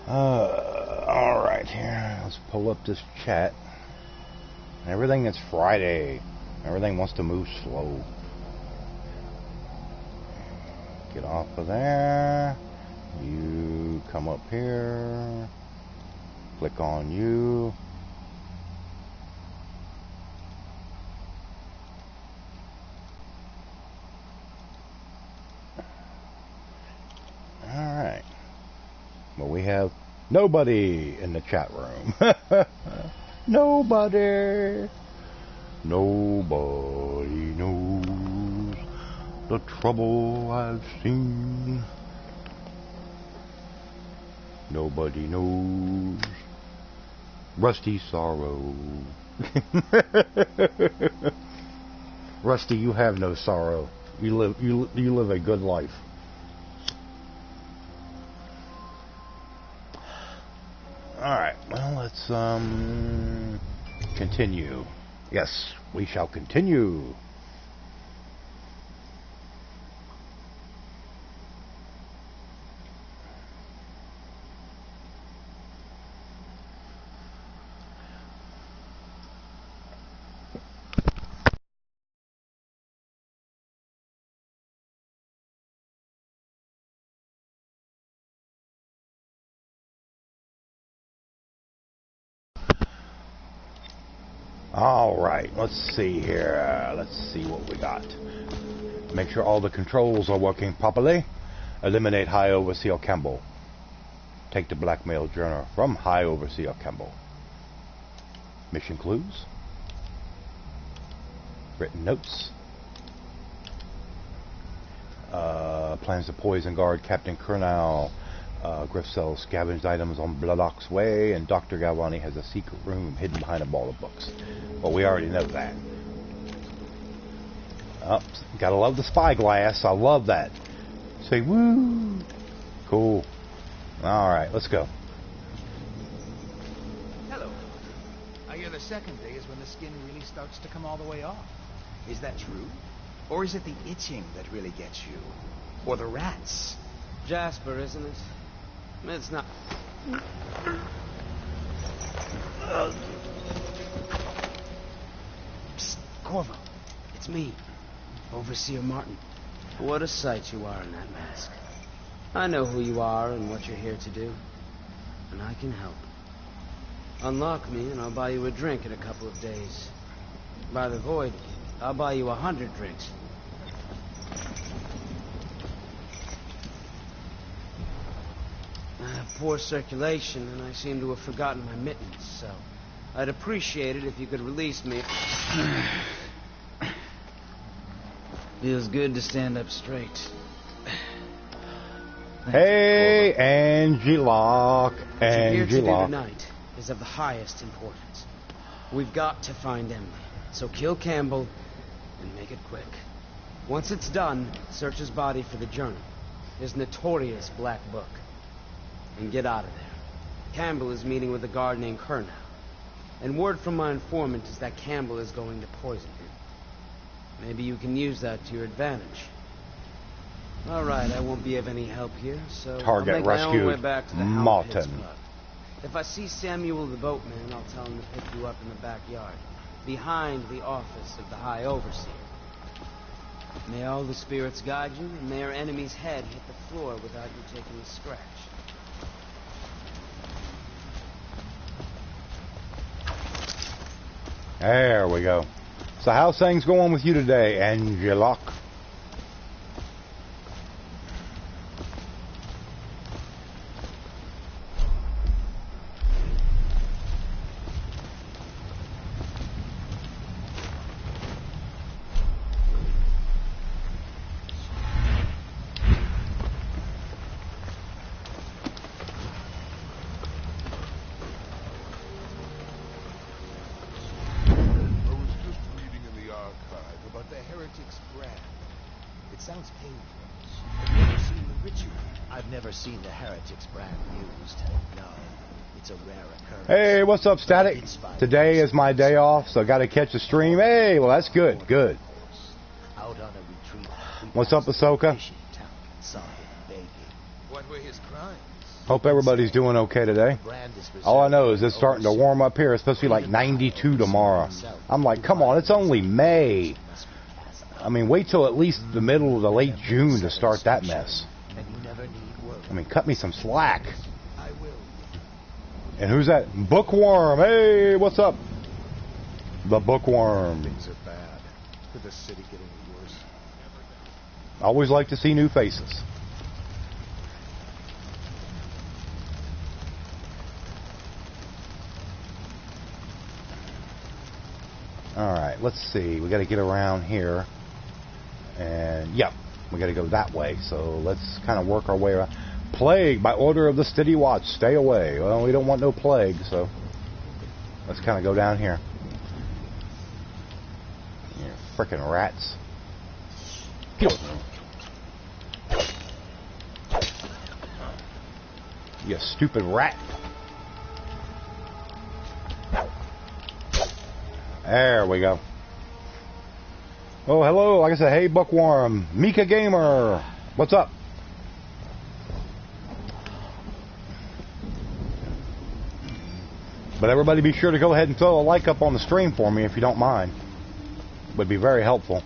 Alright, here. Let's pull up this chat. Everything is Friday. Everything wants to move slow. Get off of there. You come up here. Click on you. Alright. Well, we have nobody in the chat room. Nobody. Nobody knows the trouble I've seen. Nobody knows Rusty's sorrow. Rusty, you have no sorrow. You live a good life. Alright, well, let's continue. Yes, we shall continue. Alright, let's see here. Let's see what we got. Make sure all the controls are working properly. Eliminate High Overseer Campbell. Take the blackmail journal from High Overseer Campbell. Mission clues. Written notes. Plans to poison guard Captain Kernal. Griff sells scavenged items on Bloodocks Way, and Dr. Galvani has a secret room hidden behind a ball of books. Well, we already know that. Oh, gotta love the spyglass. I love that. Say woo. Cool. Alright, let's go. Hello. I hear the second day is when the skin really starts to come all the way off. Is that true? Or is it the itching that really gets you? Or the rats? Jasper, isn't it? It's not. Psst, Corvo. It's me, Overseer Martin. What a sight you are in that mask. I know who you are and what you're here to do. And I can help. Unlock me and I'll buy you a drink in a couple of days. By the void, I'll buy you 100 drinks. I have poor circulation, and I seem to have forgotten my mittens, so I'd appreciate it if you could release me. Feels good to stand up straight. Hey, Angie-Lock. What you're here to do Angie-Lock. tonight is of the highest importance. We've got to find Emily, so kill Campbell and make it quick. Once it's done, search his body for the journal, his notorious black book. And get out of there. Campbell is meeting with a guard named Kernal. And word from my informant is that Campbell is going to poison him. Maybe you can use that to your advantage. Alright, I won't be of any help here, so Target I'll make my own way rescued. back to the Martin. Hound Pits Club. If I see Samuel the boatman, I'll tell him to pick you up in the backyard, behind the office of the High Overseer. May all the spirits guide you, and may our enemy's head hit the floor without you taking a scratch. There we go. So how's things going with you today, Angie-Lock? Hey, what's up, Static? Today is my day off, so got to catch a stream. Hey, well, that's good, good. What's up, Ahsoka? What were his crimes? Hope everybody's doing okay today. All I know is it's starting to warm up here. It's supposed to be like 92 tomorrow. I'm like, come on, it's only May. I mean, wait till at least the middle of the late June to start that mess. I mean, cut me some slack. And who's that? Bookworm. Hey, what's up? The Bookworm. Things are bad. With the city getting worse. Always like to see new faces. Alright, let's see. We got to get around here. And, yep, we got to go that way. So let's kind of work our way around. Plague, by order of the City Watch, stay away. Well, we don't want no plague, so let's kind of go down here. You frickin' rats. You stupid rat. There we go. Oh, hello. Like I said, hey, Bookworm. Mika Gamer. What's up? But everybody be sure to go ahead and throw a like up on the stream for me if you don't mind. Would be very helpful.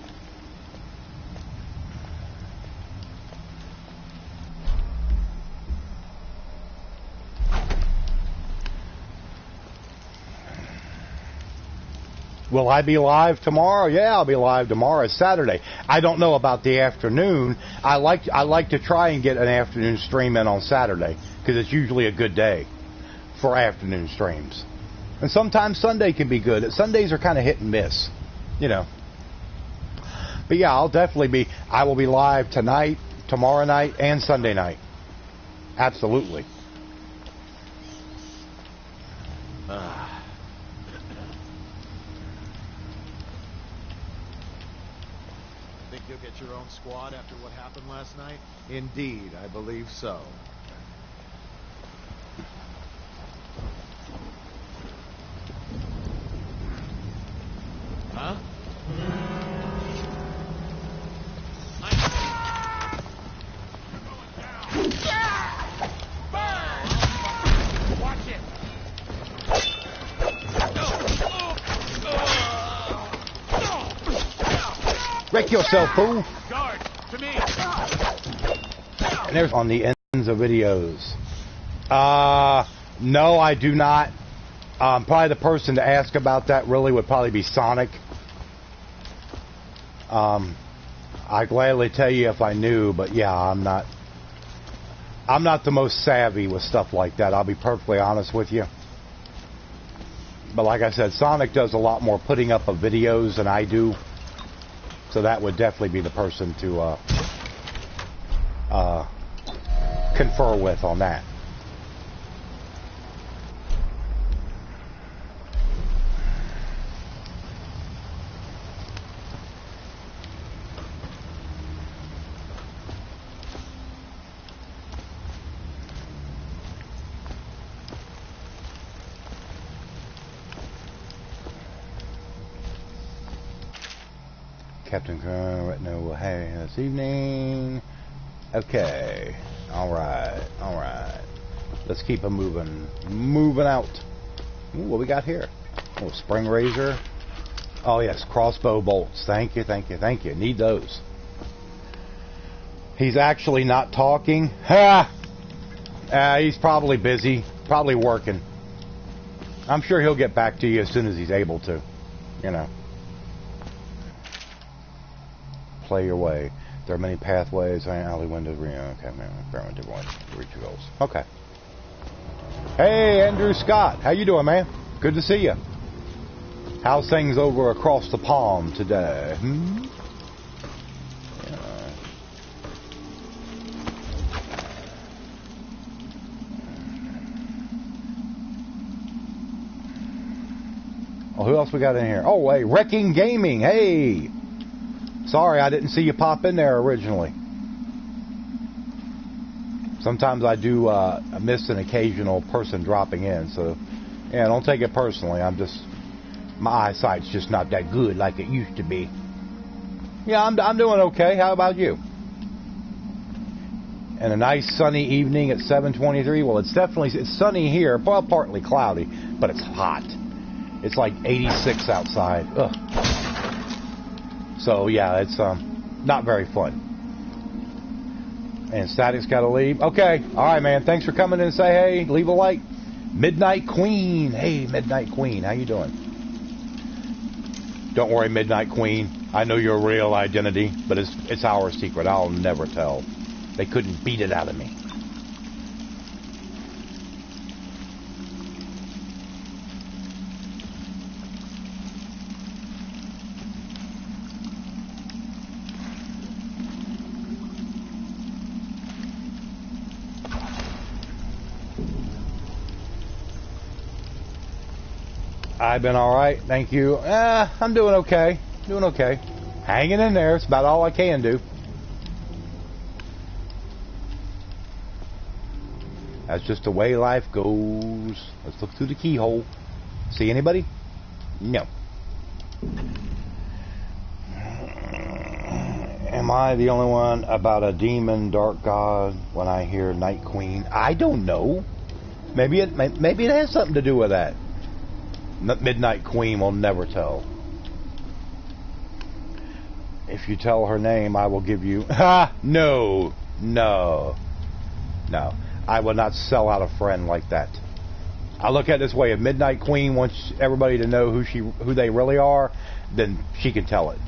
Will I be live tomorrow? Yeah, I'll be live tomorrow. It's Saturday. I don't know about the afternoon. I like to try and get an afternoon stream in on Saturday because it's usually a good day for afternoon streams. And sometimes Sunday can be good. Sundays are kind of hit and miss, you know. But yeah, I will be live tonight, tomorrow night, and Sunday night. Absolutely. Think you'll get your own squad after what happened last night? Indeed, I believe so. Huh? Watch it. Wreck yourself, fool. Guard, to me. And there's on the ends of videos. No, I do not. Probably the person to ask about that really would probably be Sonic. I'd gladly tell you if I knew, but yeah, I'm not the most savvy with stuff like that. I'll be perfectly honest with you. But like I said, Sonic does a lot more putting up of videos than I do. So that would definitely be the person to confer with on that. Captain Retinue will have this evening. Okay. Alright. Let's keep it moving out. Ooh, what we got here? Oh, spring razor. Oh yes, crossbow bolts. Thank you. Need those. He's actually not talking. Ha! He's probably busy. Probably working. I'm sure he'll get back to you as soon as he's able to. You know. Play your way. There are many pathways. Alley windows. Okay, man. Reach your goals. Okay. Hey, Andrew Scott. How you doing, man? Good to see you. How's things over across the pond today? Yeah. Oh, who else we got in here? Oh, hey, Wrecking Gaming. Hey. Sorry, I didn't see you pop in there originally. Sometimes I do miss an occasional person dropping in, so yeah, don't take it personally. My eyesight's just not that good like it used to be. Yeah, I'm doing okay. How about you? And a nice sunny evening at 7:23. Well, it's sunny here. Well, partly cloudy, but it's hot. It's like 86 outside. Ugh. So yeah, it's not very fun. And Static's got to leave. Okay, all right, man. Thanks for coming in and say hey. Leave a like. Midnight Queen. Hey, Midnight Queen. How you doing? Don't worry, Midnight Queen. I know your real identity, but it's our secret. I'll never tell. They couldn't beat it out of me. I've been all right, thank you. I'm doing okay. Doing okay. Hanging in there. It's about all I can do. That's just the way life goes. Let's look through the keyhole. See anybody? No. Am I the only one about a demon dark god when I hear Night Queen? I don't know. Maybe it has something to do with that. Midnight Queen will never tell. If you tell her name, I will give you... Ha! No. I will not sell out a friend like that. I look at it this way: if Midnight Queen wants everybody to know who they really are, then she can tell it.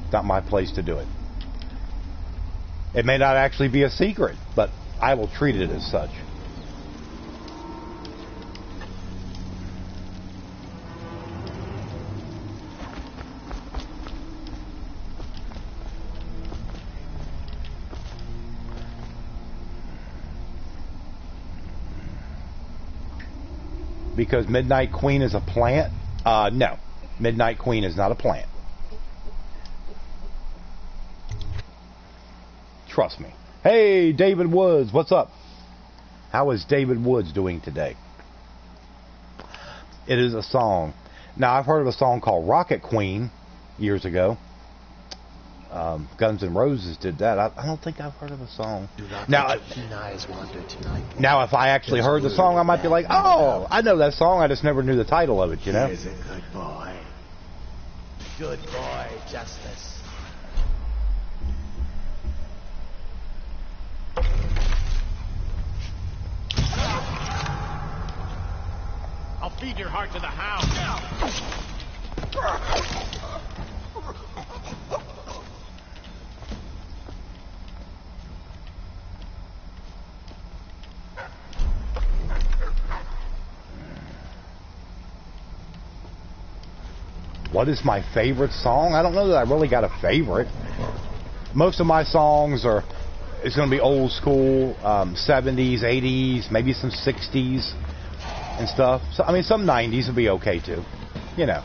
It's not my place to do it. It may not actually be a secret, but I will treat it as such. Because Midnight Queen is a plant? No. Midnight Queen is not a plant. Trust me. Hey, David Woods, what's up? How is David Woods doing today? It is a song. Now, I've heard of a song called Rocket Queen years ago. Guns N' Roses did that. I don't think I've heard of a song. Now, if I actually heard the song, I might be like, oh, I know that song. I just never knew the title of it, you know? He's a good boy. Good boy, Justice. I'll feed your heart to the hound. What is my favorite song? I don't know that I really got a favorite. Most of my songs it's going to be old school, 70s, 80s, maybe some 60s and stuff. So, I mean, some 90s would be okay too, you know.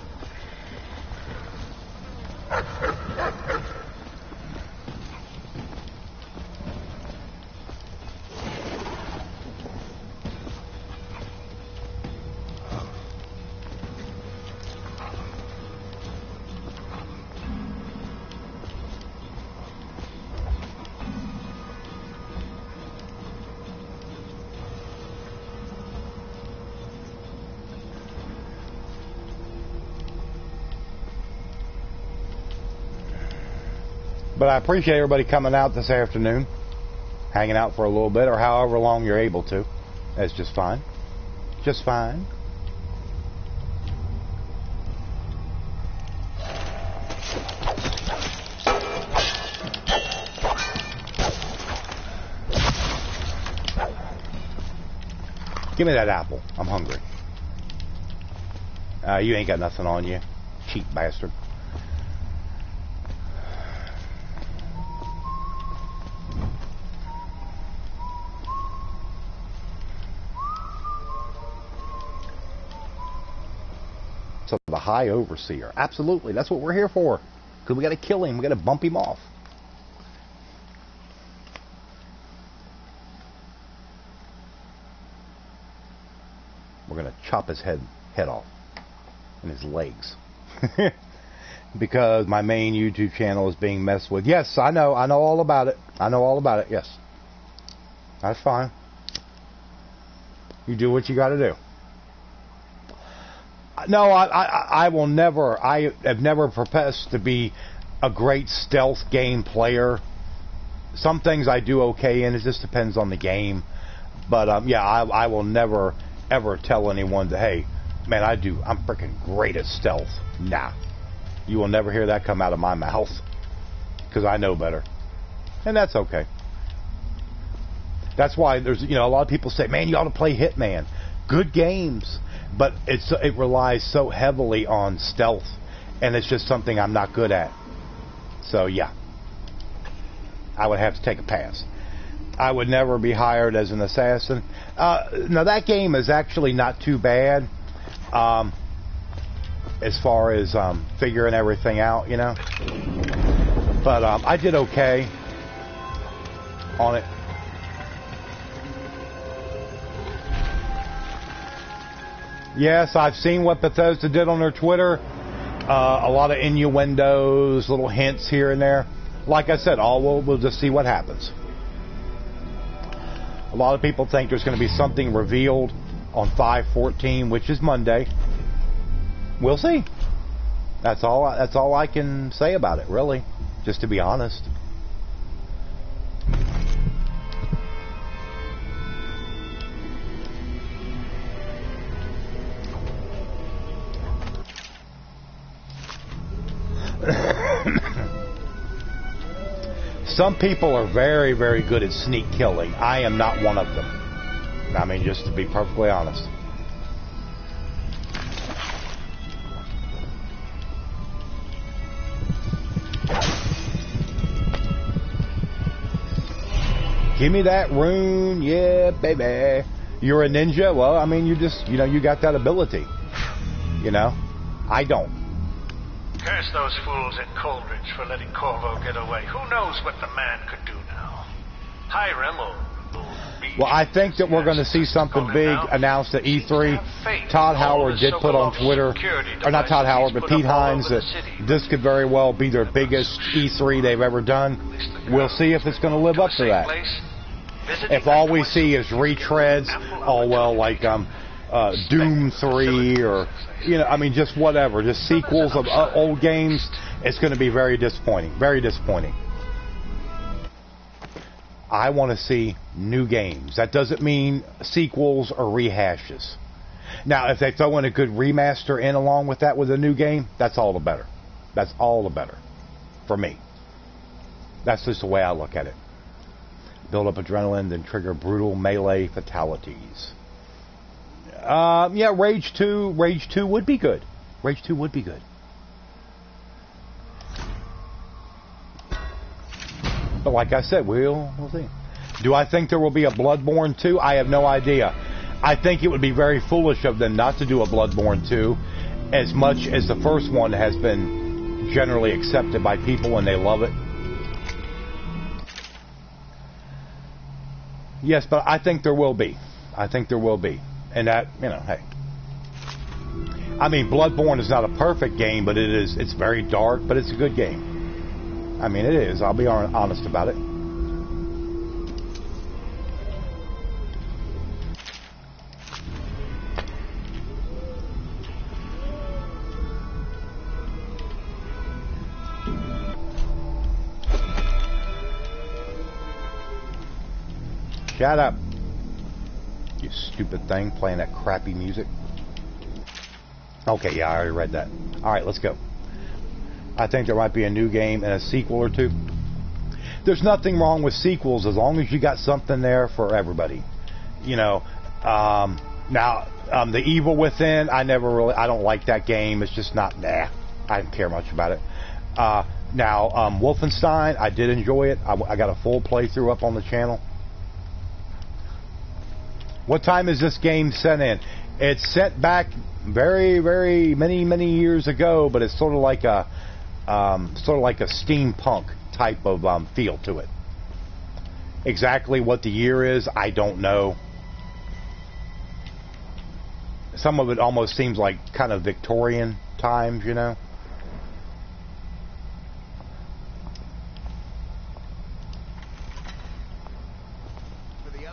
But I appreciate everybody coming out this afternoon, hanging out for a little bit, or however long you're able to. That's just fine. Just fine. Give me that apple. I'm hungry. You ain't got nothing on you, cheap bastard. So the High Overseer. Absolutely. That's what we're here for. Because we got to kill him. We got to bump him off. We're going to chop his head off. And his legs. Because my main YouTube channel is being messed with. Yes, I know all about it. I know all about it, yes. That's fine. You do what you got to do. No, I will never. I have never professed to be a great stealth game player. Some things I do okay in. It just depends on the game. But yeah, I will never ever tell anyone that, hey, man, I'm freaking great at stealth. Nah, you will never hear that come out of my mouth because I know better, and that's okay. That's why there's, a lot of people say, man, you ought to play Hitman. Good games, but it relies so heavily on stealth, and it's just something I'm not good at. So yeah, I would have to take a pass. I would never be hired as an assassin. Now that game is actually not too bad, as far as figuring everything out, But I did okay on it. Yes, I've seen what Bethesda did on their Twitter. A lot of innuendos, little hints here and there. Like I said, we'll just see what happens. A lot of people think there's going to be something revealed on 5/14, which is Monday. We'll see. That's all I can say about it, really, just to be honest. Some people are very, very good at sneak killing. I am not one of them. I mean, just to be perfectly honest. Give me that rune, yeah, baby. You're a ninja? Well, I mean, you just, you got that ability. I don't. Curse those fools at Coldridge for letting Corvo get away. Who knows what the man could do now? Hiram will be... Well, I think that we're going to see something big announced at E3. Todd Howard did put on Twitter, or not Todd Howard, but Pete Hines, that this could very well be their biggest E3 they've ever done. We'll see if it's going to live up to that. If all we see is retreads, like Doom 3 or, I mean, just whatever, just sequels of old games, it's going to be very disappointing. Very disappointing. I want to see new games. That doesn't mean sequels or rehashes. Now, if they throw in a good remaster in along with that with a new game, that's all the better. That's all the better for me. That's just the way I look at it. Build up adrenaline, then trigger brutal melee fatalities. Yeah, Rage 2 would be good. Rage 2 would be good. But like I said, we'll see. Do I think there will be a Bloodborne 2? I have no idea. I think it would be very foolish of them not to do a Bloodborne 2, as much as the first one has been generally accepted by people and they love it. Yes, but I think there will be. I think there will be. And that, hey. I mean, Bloodborne is not a perfect game, but it's very dark, but it's a good game. I mean, it is. I'll be honest about it. Shut up. You stupid thing playing that crappy music. Okay, yeah, I already read that. Alright, let's go. I think there might be a new game and a sequel or two. There's nothing wrong with sequels as long as you got something there for everybody. Now, The Evil Within, I don't like that game. It's just not, I didn't care much about it. Wolfenstein, I did enjoy it. I got a full playthrough up on the channel. What time is this game set in? It's set back very, very many years ago, but it's sort of like a steampunk type of feel to it. Exactly what the year is, I don't know. Some of it almost seems like kind of Victorian times, For the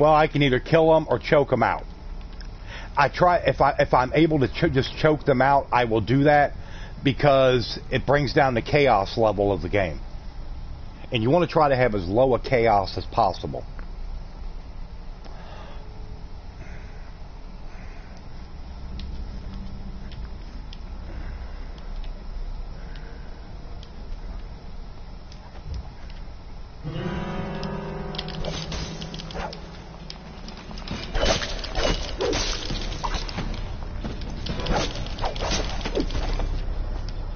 Well, I can either kill them or choke them out. I try if I'm able to just choke them out, I will do that because it brings down the chaos level of the game. And you want to try to have as low a chaos as possible.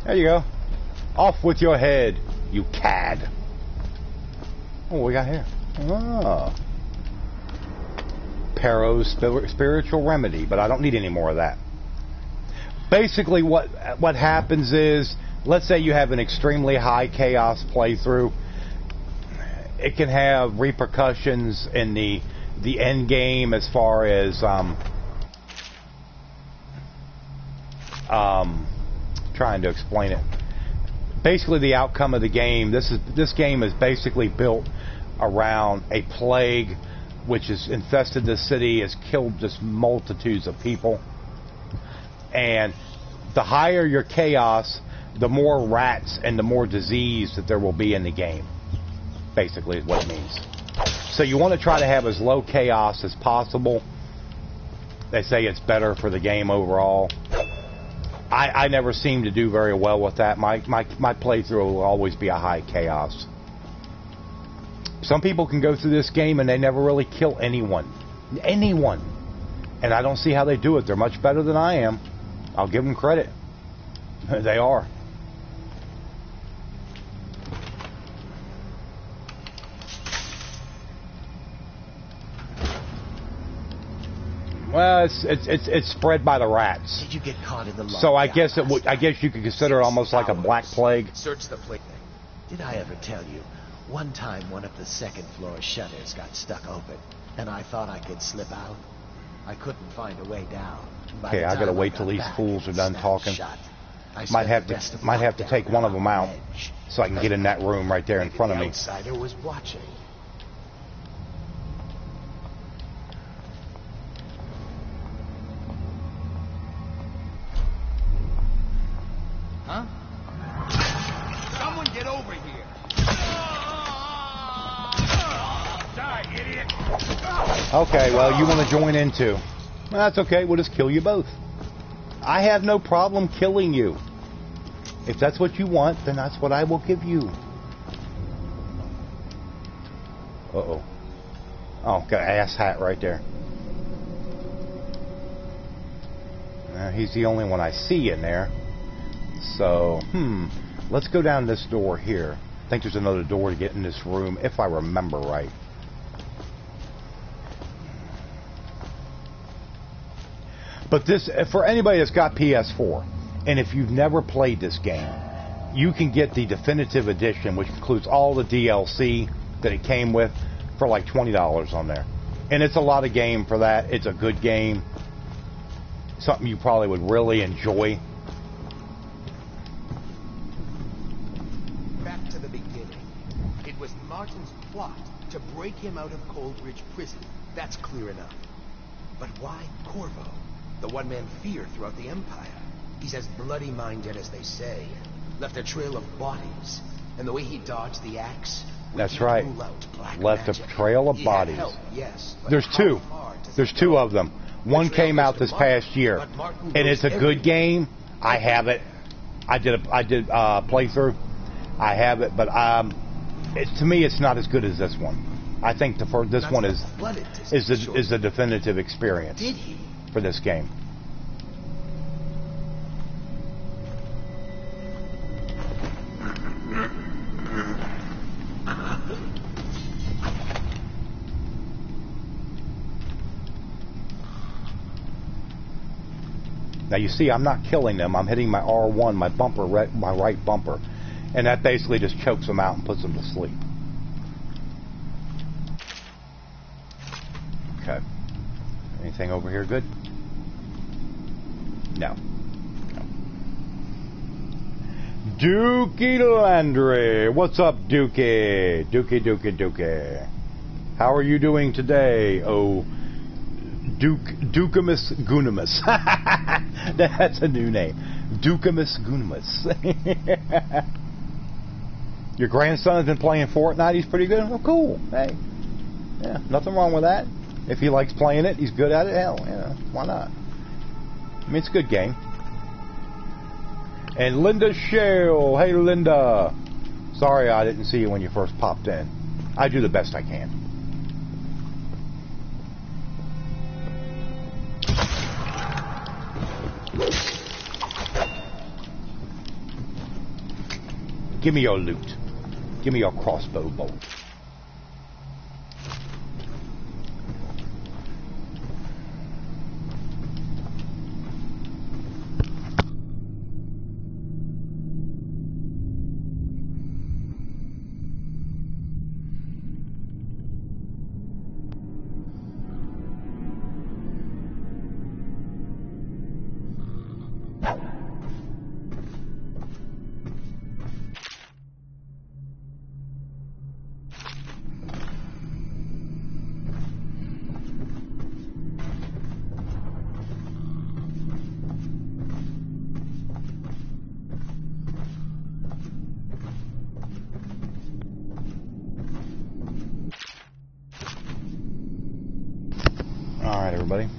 There you go. Off with your head, you cad. Oh, what we got here? Oh. Pero's spiritual remedy, but I don't need any more of that. Basically, what happens is, let's say you have an extremely high chaos playthrough. It can have repercussions in the end game as far as trying to explain it. Basically, the outcome of the game. This game is basically built around a plague which has infested the city, has killed just multitudes of people. And the higher your chaos, the more rats and the more disease that there will be in the game. Basically, is what it means. So you want to try to have as low chaos as possible. They say it's better for the game overall. I never seem to do very well with that. My playthrough will always be a high chaos. Some people can go through this game and they never really kill anyone. Anyone. And I don't see how they do it. They're much better than I am. I'll give them credit. They are. Well, it's spread by the rats. Did you get caught in the lockdown? So I guess you could consider it almost like a black plague. Search the plague. Did I ever tell you? One time, one of the second floor shutters got stuck open, and I thought I could slip out. I couldn't find a way down. Okay, I gotta wait till these fools are done talking. Might have to take one of them out so I can get in that room right there in front of me. The outsider was watching. Huh? Someone get over here! Die, idiot! Okay, well, you want to join in too. Well, that's okay, we'll just kill you both. I have no problem killing you. If that's what you want, then that's what I will give you. Uh-oh. Oh, got an ass hat right there. He's the only one I see in there. So, let's go down this door here. I think there's another door to get in this room, if I remember right. But this, for anybody that's got PS4, and if you've never played this game, you can get the definitive edition, which includes all the DLC that it came with, for like $20 on there. And it's a lot of game for that. It's a good game. Something you probably would really enjoy. Back to the beginning. It was Martin's plot to break him out of Coldridge Prison. That's clear enough. But why Corvo? The one-man fear throughout the Empire. He's as bloody-minded as they say. Left a trail of bodies. And the way he dodged the axe... That's right. Left a trail of bodies. Yes, There's two. There's two of them. One came out this past year. And it's a good game. I have it. I did a playthrough. I have it. But to me, it's not as good as this one. I think this one is the definitive experience for this game. Now you see, I'm not killing them. I'm hitting my R1, my bumper, my right bumper, and that basically just chokes them out and puts them to sleep. Okay. Anything over here good? No. Dookie Landry. What's up, Dookie? Dookie. How are you doing today, oh Ducamus Gunimus? That's a new name. Ducamus Gunimus. Your grandson's been playing Fortnite. He's pretty good. Oh, cool. Hey, yeah, nothing wrong with that. If he likes playing it, he's good at it. Hell, why not? I mean, it's a good game. And Linda Shale. Hey, Linda. Sorry I didn't see you when you first popped in. I do the best I can. Give me your loot. Give me your crossbow bolt.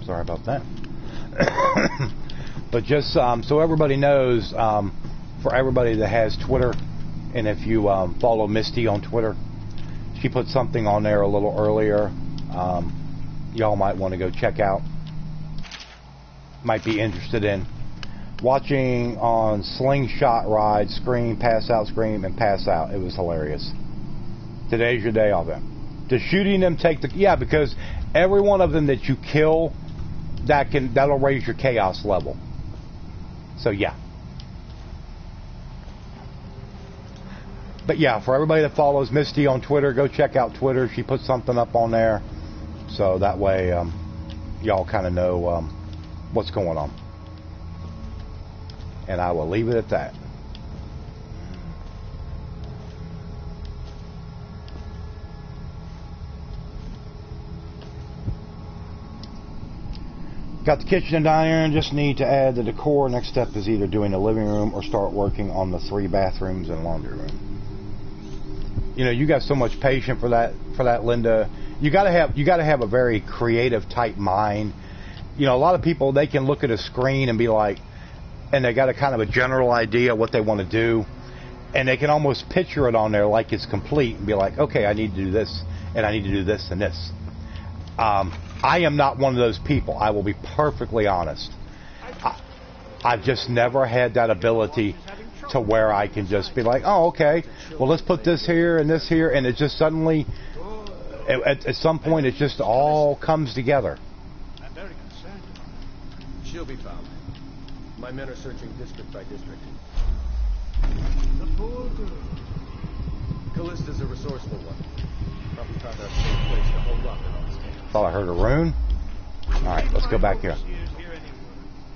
Sorry about that. But just so everybody knows, for everybody that has Twitter, and if you follow Misty on Twitter, she put something on there a little earlier. Y'all might want to go check out. Might be interested in watching on Slingshot Ride, scream, pass out, scream, and pass out. It was hilarious. Today's your day of it. Just shooting them, because every one of them that you kill, that'll raise your chaos level. So yeah. But yeah, for everybody that follows Misty on Twitter, go check out Twitter. She put something up on there, so that way y'all kind of know what's going on. And I will leave it at that. Got the kitchen and dining room, just need to add the decor. Next step is either doing the living room or start working on the 3 bathrooms and laundry room. You know, you got so much patience for that, Linda. You gotta have a very creative type mind. You know, a lot of people, they can look at a screen and be like, and they got a kind of a general idea what they want to do, and they can almost picture it on there like it's complete and be like, okay, I need to do this, and I need to do this and this. I am not one of those people. I will be perfectly honest. I've just never had that ability to where I can just be like, oh, okay, well, let's put this here, and it just suddenly, at some point, it just all comes together. I'm very concerned. She'll be found. My men are searching district by district. The poor girl. Callista's a resourceful one. Probably found a safe place to hold up in all this chaos. Thought I heard a rune. All right, let's go back here.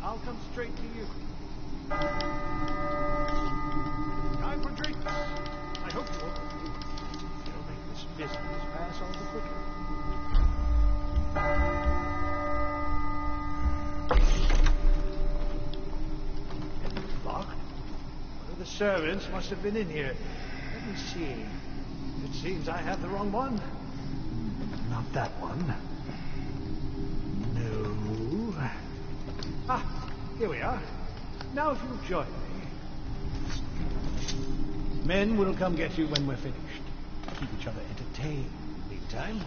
I'll come straight to you. Time for drinks. I hope you will. It'll make this business pass all the quicker. Locked? One of the servants must have been in here. Let me see. It seems I have the wrong one. Not that one. No. Ah, here we are. Now if you'll join me. Men will come get you when we're finished. Keep each other entertained. Meantime.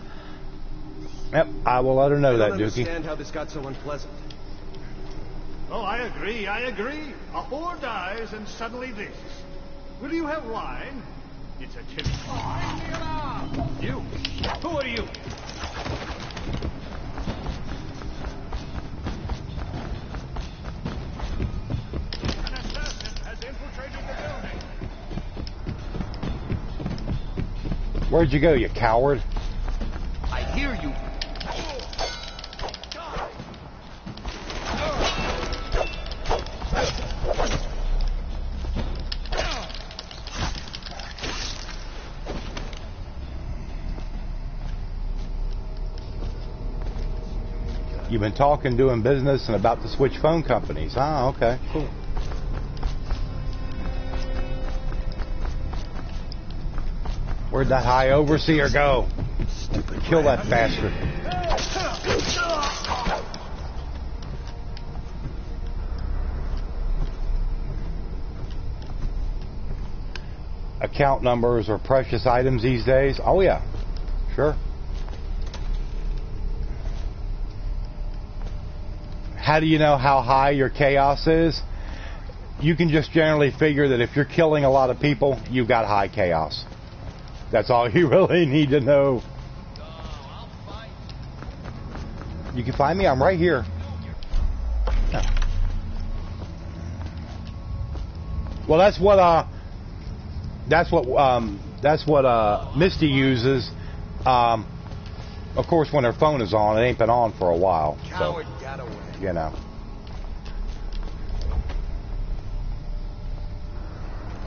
Yep, I will let her know that, I don't Dookie. understand how this got so unpleasant. Oh, I agree. A whore dies and suddenly this. Will you have wine? It's a tip. Oh, leave me alone! You! Who are you? An assassin has infiltrated the building. Where'd you go, you coward? I hear you. You've been talking, doing business, and about to switch phone companies. Ah, okay, cool. Where'd that high overseer go? Stupid. Kill that bastard. Account numbers are precious items these days. Oh yeah, sure. How do you know how high your chaos is? You can just generally figure that if you're killing a lot of people, you've got high chaos. That's all you really need to know. You can find me. I'm right here. Well, that's what Misty uses. Of course, when her phone is on, it ain't been on for a while. Coward got away. You know.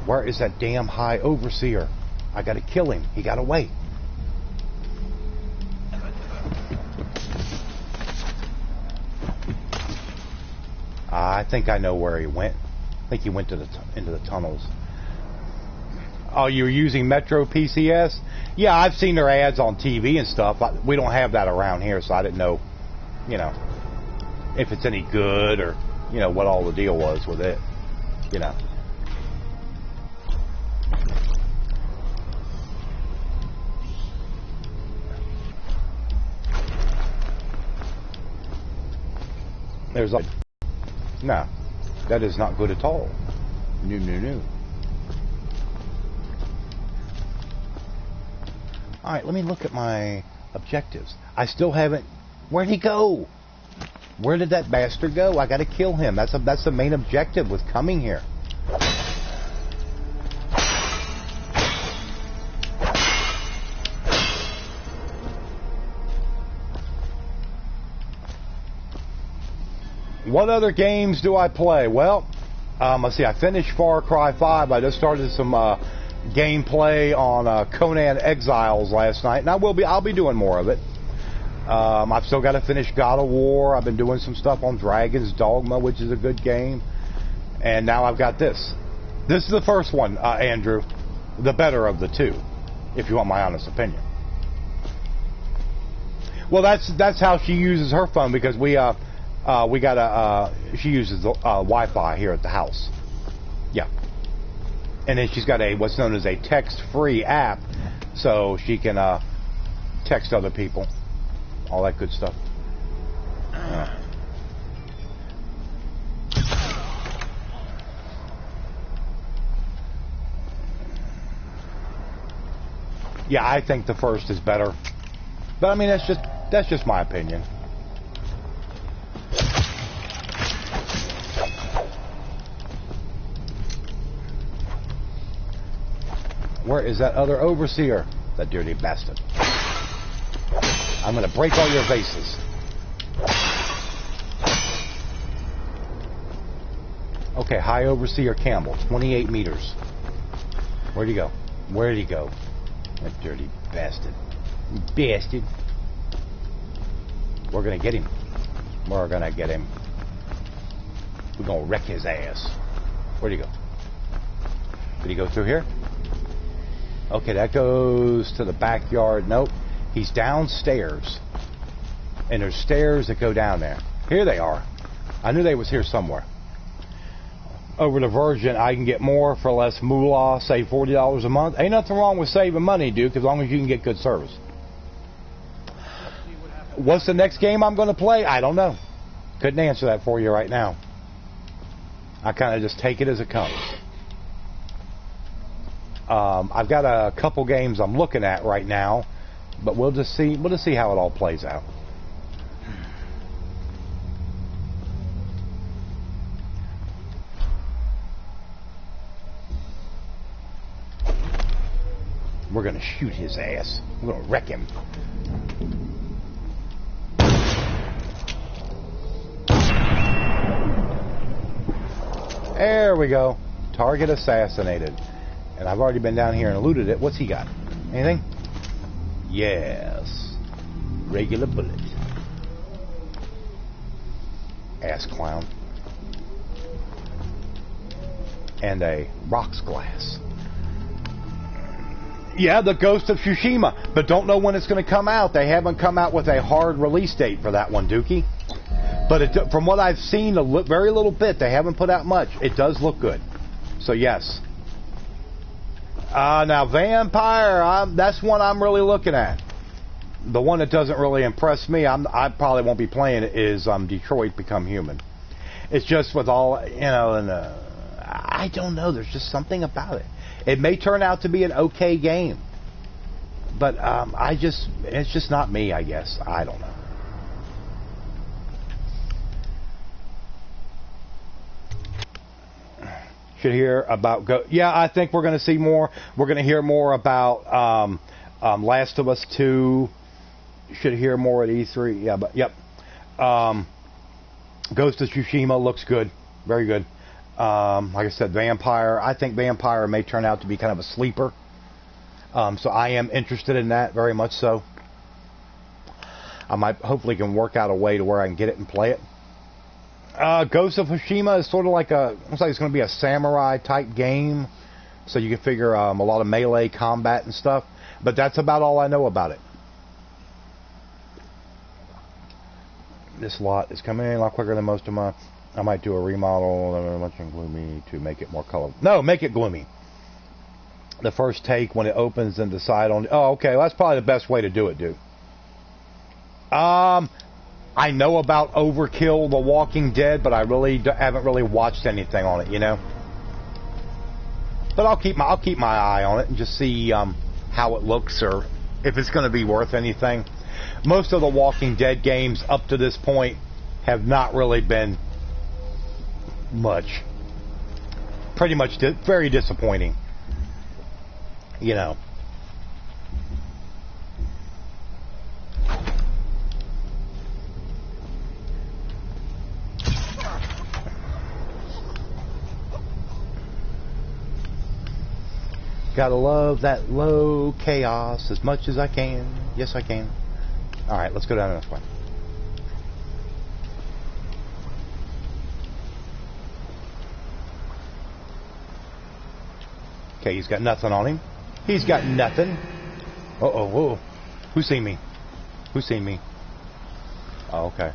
Where is that damn high overseer? I gotta kill him. He got away. I think I know where he went. I think he went to into the tunnels. Oh, you're using Metro PCS? Yeah, I've seen their ads on TV and stuff. We don't have that around here, so I didn't know, you know, if it's any good or, you know, what all the deal was with it, you know. There's a... No, that is not good at all. No. Alright, let me look at my objectives. I still haven't... Where'd he go? Where did that bastard go? I gotta kill him. That's the main objective with coming here. What other games do I play? Well, let's see. I finished Far Cry 5. I just started some gameplay on Conan Exiles last night, and I'll be doing more of it. I've still got to finish God of War. I've been doing some stuff on Dragon's Dogma, which is a good game, and now I've got this. This is the first one, Andrew, the better of the two, if you want my honest opinion. Well, that's how she uses her phone, because she uses Wi-Fi here at the house. Yeah. And then she's got what's known as a text-free app, so she can text other people, all that good stuff. Yeah, I think the first is better, but I mean that's just my opinion. Where is that other overseer? That dirty bastard. I'm going to break all your vases. Okay, High Overseer Campbell, 28 meters. Where'd he go? Where'd he go? That dirty bastard. Bastard. We're going to get him. We're going to get him. We're going to wreck his ass. Where'd he go? Did he go through here? Okay, that goes to the backyard. Nope. He's downstairs. And there's stairs that go down there. Here they are. I knew they was here somewhere. Over to Virgin, I can get more for less moolah, save $40 a month. Ain't nothing wrong with saving money, Duke, as long as you can get good service. What's the next game I'm going to play? I don't know. Couldn't answer that for you right now. I kind of just take it as it comes. I've got a couple games I'm looking at right now, but we'll just see how it all plays out. We're gonna shoot his ass. We're gonna wreck him. There we go. Target assassinated. And I've already been down here and looted it. What's he got? Anything? Yes. Regular bullet. Ass clown. And a rocks glass. Yeah, the Ghost of Tsushima, but don't know when it's going to come out. They haven't come out with a hard release date for that one, Dookie. But from what I've seen, very little bit, they haven't put out much. It does look good. So yes. Now Vampire, that's one I'm really looking at. The one that doesn't really impress me, I probably won't be playing it, is Detroit Become Human. It's just with all, and I don't know. There's just something about it. It may turn out to be an okay game, but it's just not me, I guess. I don't know. Should hear about yeah, I think we're going to see more. We're going to hear more about Last of Us 2. Should hear more at E3. Yeah, but yep. Ghost of Tsushima looks good, very good. Like I said, Vampire. I think Vampire may turn out to be kind of a sleeper. So I am interested in that very much. So I might hopefully can work out a way to where I can get it and play it. Ghost of Tsushima is sort of like looks like it's going to be a samurai type game. So you can figure a lot of melee combat and stuff. But that's about all I know about it. This lot is coming in a lot quicker than most of my... I might do a remodel, much and gloomy, to make it more colorful. No, make it gloomy. The first take when it opens and decide on... Oh, okay, well, that's probably the best way to do it, dude. I know about Overkill, The Walking Dead, but I really haven't really watched anything on it, you know. But I'll keep my eye on it and just see how it looks or if it's going to be worth anything. Most of the Walking Dead games up to this point have not really been much. Pretty much very disappointing. You know. Gotta love that low chaos as much as I can. Yes, I can. Alright, let's go down this way. Okay, he's got nothing on him. He's got nothing. Uh-oh, whoa. Who's seen me? Who's seen me? Oh, okay.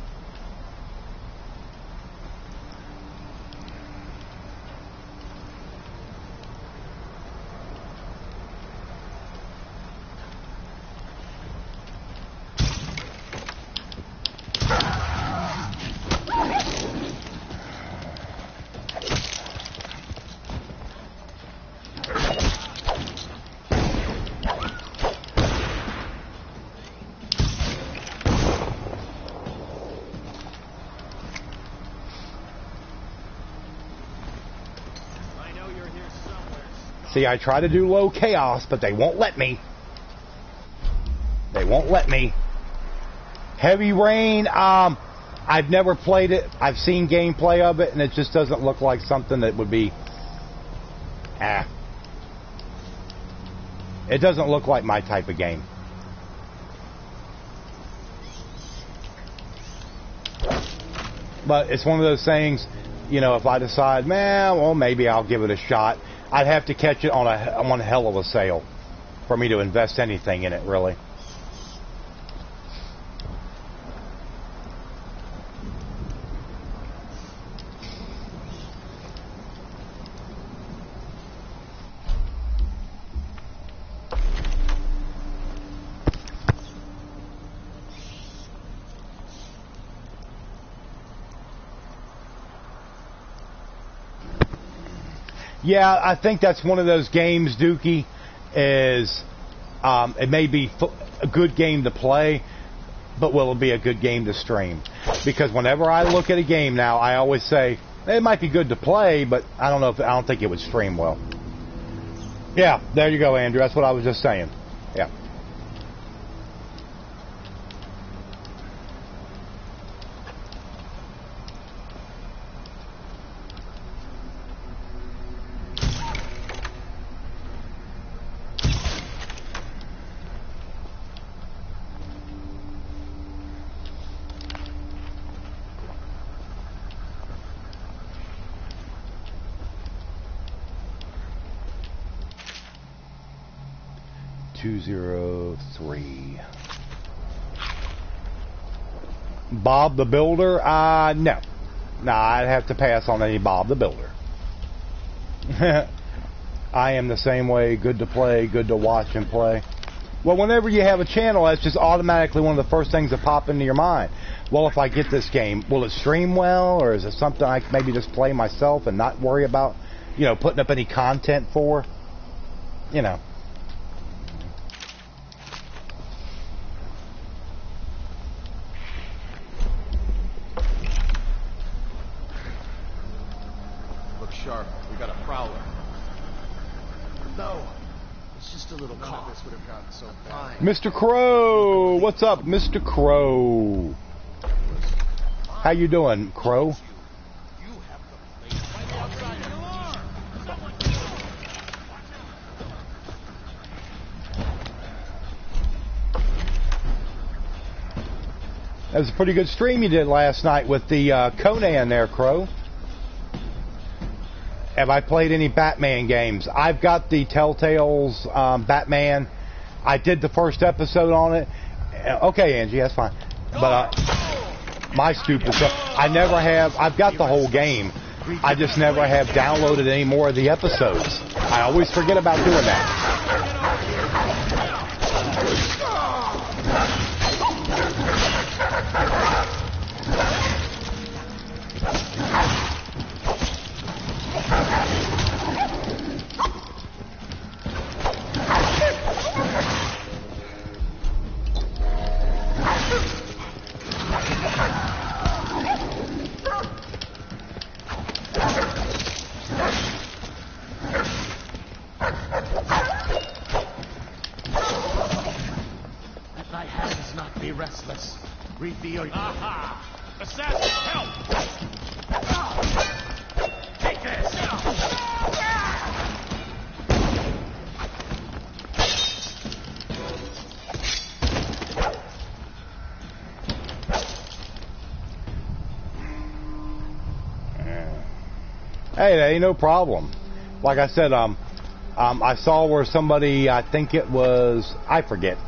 See, I try to do low chaos, but they won't let me. They won't let me. Heavy Rain, I've never played it. I've seen gameplay of it, and it just doesn't look like something that would be... It doesn't look like my type of game. But it's one of those things, you know, if I decide, man, well, maybe I'll give it a shot. I'd have to catch it on one hell of a sale for me to invest anything in it, really. Yeah, I think that's one of those games, Dookie, is it may be a good game to play, but will it be a good game to stream? Because whenever I look at a game now, I always say, it might be good to play, but I don't think it would stream well. Yeah, there you go, Andrew. That's what I was just saying. Yeah. 203. Bob the Builder? No. Nah, I'd have to pass on any Bob the Builder. I am the same way. Good to play, good to watch and play. Well, whenever you have a channel, that's just automatically one of the first things that pop into your mind. Well, if I get this game, will it stream well, or is it something I can maybe just play myself and not worry about, you know, putting up any content for? You know. Look sharp. We got a prowler. No. It's just a little None of cough. this would have gotten so bad. Mr. Crow! What's up, Mr. Crow? How you doing, Crow? You have the place right outside an alarm. That was a pretty good stream you did last night with the Conan there, Crow. Have I played any Batman games? I've got the Telltale's Batman. I did the first episode on it. Okay, Angie, that's fine. But my stupid stuff, I never have. I've got the whole game. I just never have downloaded any more of the episodes. I always forget about doing that. Let thy hands not be restless. Read the urgent. Aha! Assassin, help! Take this! Hey, that ain't no problem. Like I said, I saw where somebody, I think it was, I forget,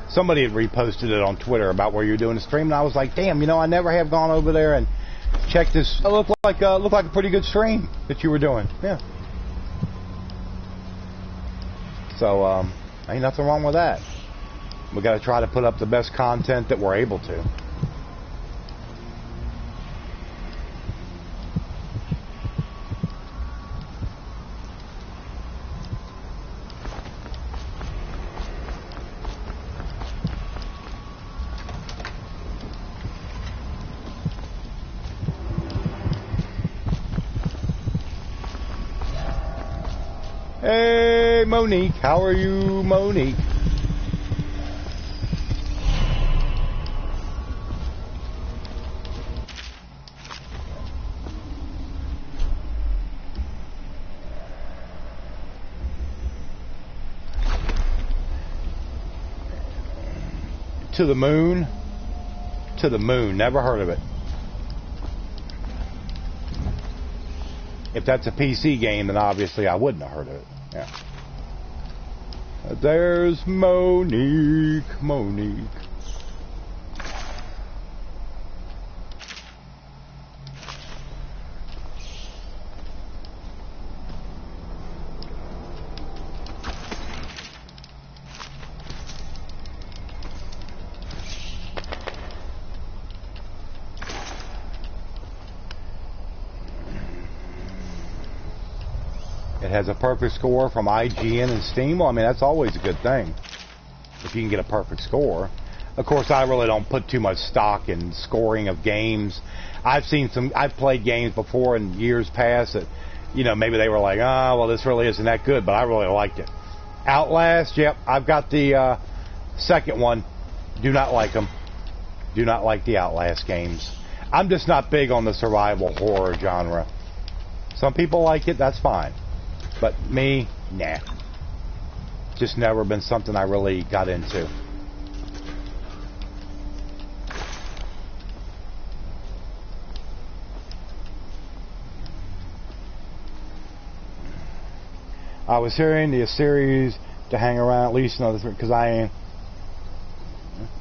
somebody had reposted it on Twitter about where you're doing a stream, and I was like, damn, you know, I never have gone over there and checked this. It looked like a pretty good stream that you were doing. Yeah. So, ain't nothing wrong with that. We got to try to put up the best content that we're able to. Hey, Monique. How are you, Monique? To the moon? To the moon. Never heard of it. If that's a PC game, then obviously I wouldn't have heard of it. Yeah. There's Monique. Monique. It has a perfect score from IGN and Steam. Well, I mean, that's always a good thing if you can get a perfect score. Of course, I really don't put too much stock in scoring of games. I've played games before in years past that, you know, maybe they were like, oh, well, this really isn't that good, but I really liked it. Outlast, yep, I've got the second one. Do not like them. Do not like the Outlast games. I'm just not big on the survival horror genre. Some people like it, that's fine. But me, nah. Just never been something I really got into. I was hearing the series to hang around at least another 3, because I ain't.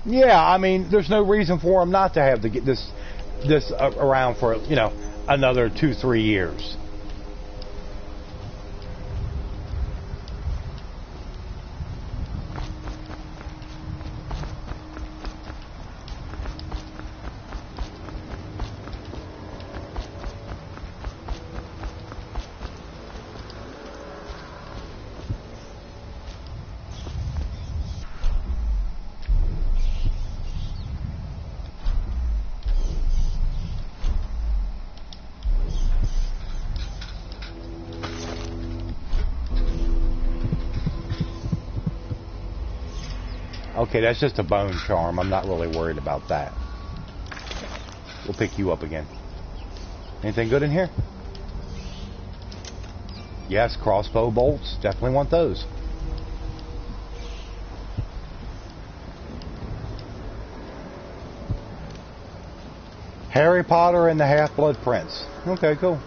Yeah, I mean, there's no reason for him not to have to get this around for, you know, another 2-3 years. Okay, that's just a bone charm. I'm not really worried about that. We'll pick you up again. Anything good in here? Yes, crossbow bolts. Definitely want those. Harry Potter and the Half-Blood Prince. Okay, cool.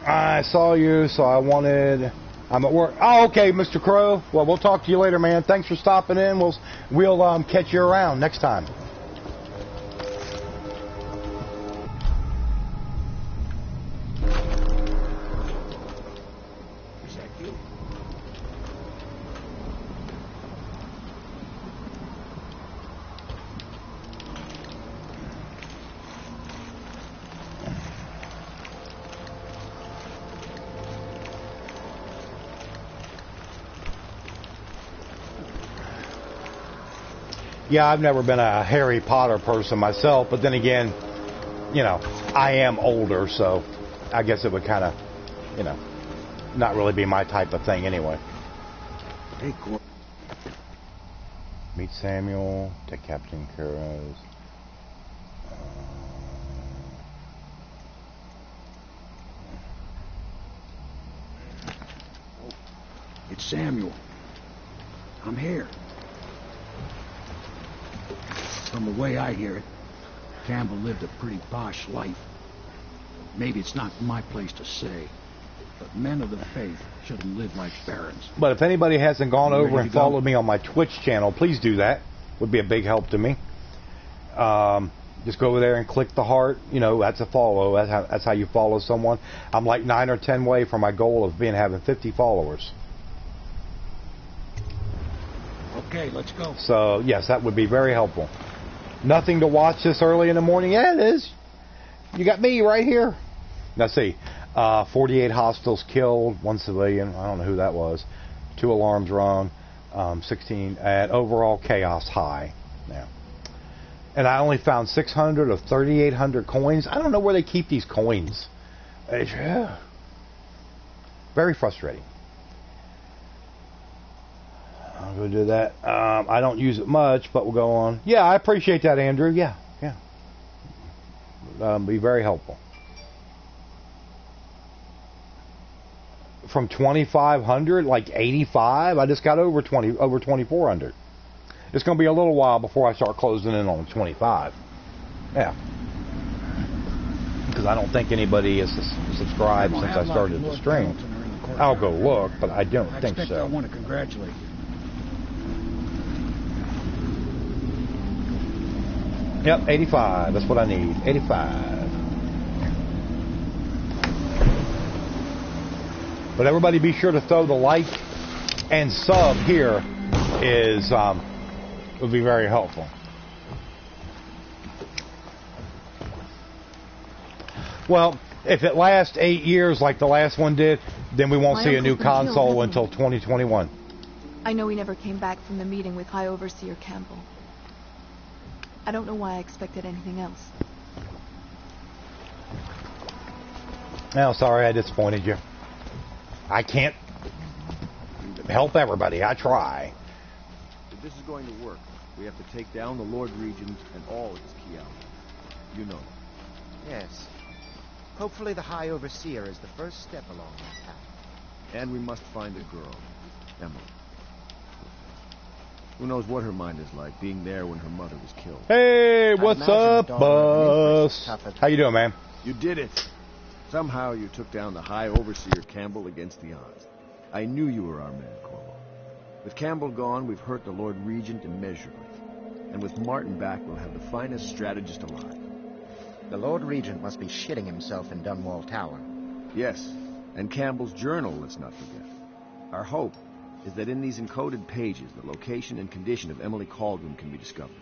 I saw you, so I wanted... I'm at work. Oh, okay, Mr. Crow. Well, we'll talk to you later, man. Thanks for stopping in. We'll catch you around next time. Yeah, I've never been a Harry Potter person myself, but then again, you know, I am older, so I guess it would kind of, you know, not really be my type of thing anyway. Hey, cool. Meet Samuel, take Captain Kuros. It's Samuel. I'm here. From the way I hear it, Campbell lived a pretty posh life. Maybe it's not my place to say, but men of the faith shouldn't live like barons. But if anybody hasn't gone over and followed me on my Twitch channel, please do that. Would be a big help to me. Just go over there and click the heart. You know, that's a follow. That's how you follow someone. I'm like 9 or 10 away from my goal of having 50 followers. Okay, let's go. So, yes, that would be very helpful. Nothing to watch this early in the morning? Yeah, it is. You got me right here. Let's see. 48 hostiles killed, 1 civilian. I don't know who that was. 2 alarms rung. 16 at overall chaos high. Now, and I only found 600 of 3,800 coins. I don't know where they keep these coins. Very frustrating. I'll go do that. I don't use it much, but we'll go on. Yeah, I appreciate that, Andrew. Yeah. Be very helpful. From 2,500, like 85, I just got over 2,400. It's going to be a little while before I start closing in on 25. Yeah. Because I don't think anybody has subscribed since I started the stream. I'll go look, but I don't think so. I want to congratulate you. Yep, 85. That's what I need. 85. But everybody be sure to throw the like and sub here would be very helpful. Well, if it lasts 8 years like the last one did, then we won't see a new console until 2021. I know he never came back from the meeting with High Overseer Campbell. I don't know why I expected anything else. Oh, sorry I disappointed you. I can't help everybody. I try. If this is going to work, we have to take down the Lord Regent and all his key allies. You know. Yes. Hopefully the High Overseer is the first step along that path. And we must find a girl, Emily. Who knows what her mind is like, being there when her mother was killed. Hey, what's up, Bus? How you doing, man? You did it. Somehow you took down the High Overseer Campbell against the odds. I knew you were our man, Corvo. With Campbell gone, we've hurt the Lord Regent immeasurably. And with Martin back, we'll have the finest strategist alive. The Lord Regent must be shitting himself in Dunwall Tower. Yes, and Campbell's journal, let's not forget. Our hope is that in these encoded pages, the location and condition of Emily Cauldron can be discovered.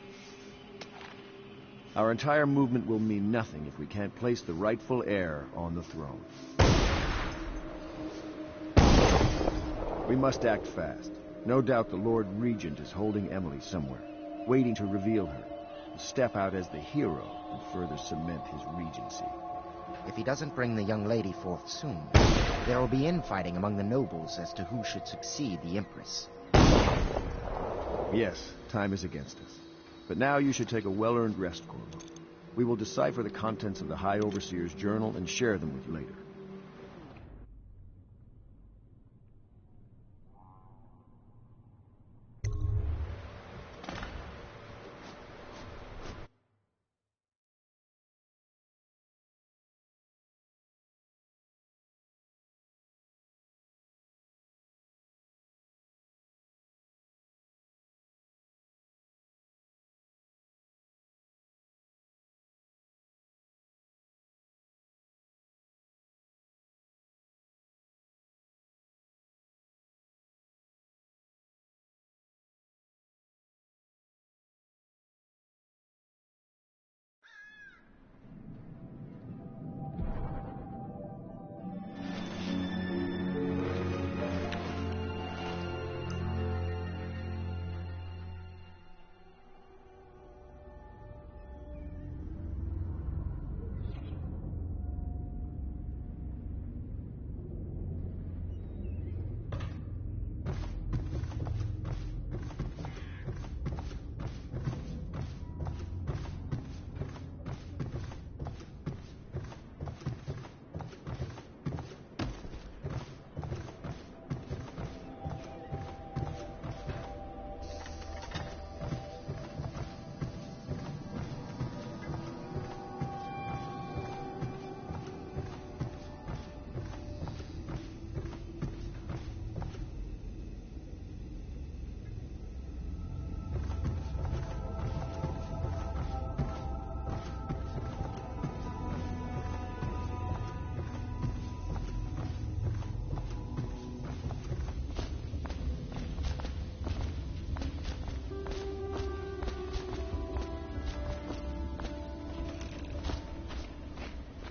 Our entire movement will mean nothing if we can't place the rightful heir on the throne. We must act fast. No doubt the Lord Regent is holding Emily somewhere, waiting to reveal her, to step out as the hero and further cement his regency. If he doesn't bring the young lady forth soon, there will be infighting among the nobles as to who should succeed the Empress. Yes, time is against us. But now you should take a well-earned rest, Corvo. We will decipher the contents of the High Overseer's journal and share them with you later.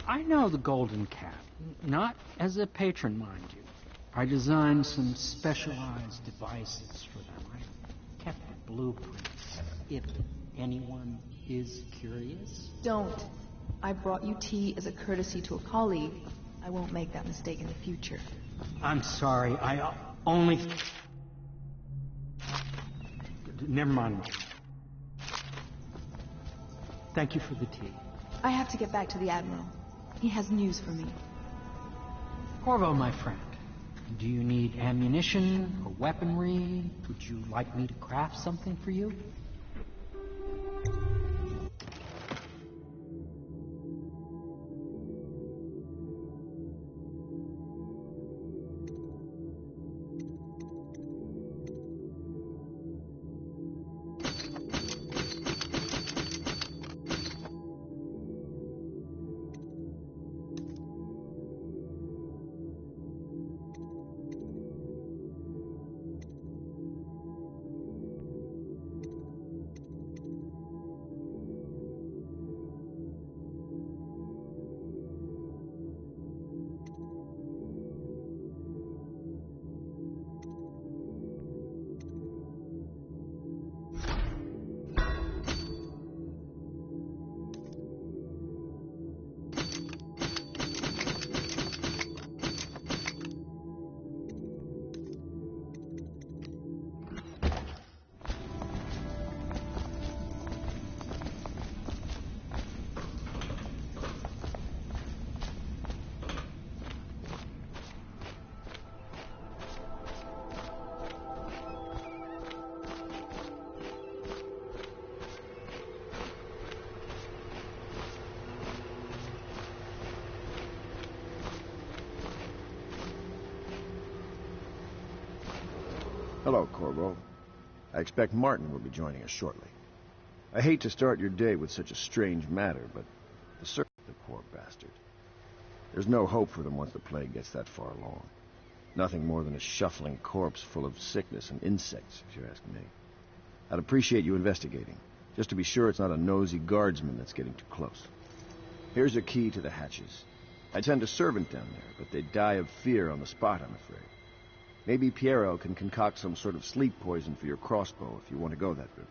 I know the Golden Cat, not as a patron, mind you. I designed some specialized devices for them. I kept blueprints, if anyone is curious. Don't. I brought you tea as a courtesy to a colleague. I won't make that mistake in the future. I'm sorry, I only... Never mind. Thank you for the tea. I have to get back to the Admiral. He has news for me. Corvo, my friend, do you need ammunition or weaponry? Would you like me to craft something for you? Hello, Corvo. I expect Martin will be joining us shortly. I hate to start your day with such a strange matter, but the poor bastard. There's no hope for them once the plague gets that far along. Nothing more than a shuffling corpse full of sickness and insects, if you ask me. I'd appreciate you investigating, just to be sure it's not a nosy guardsman that's getting too close. Here's a key to the hatches. I send a servant down there, but they'd die of fear on the spot, I'm afraid. Maybe Piero can concoct some sort of sleep poison for your crossbow if you want to go that route.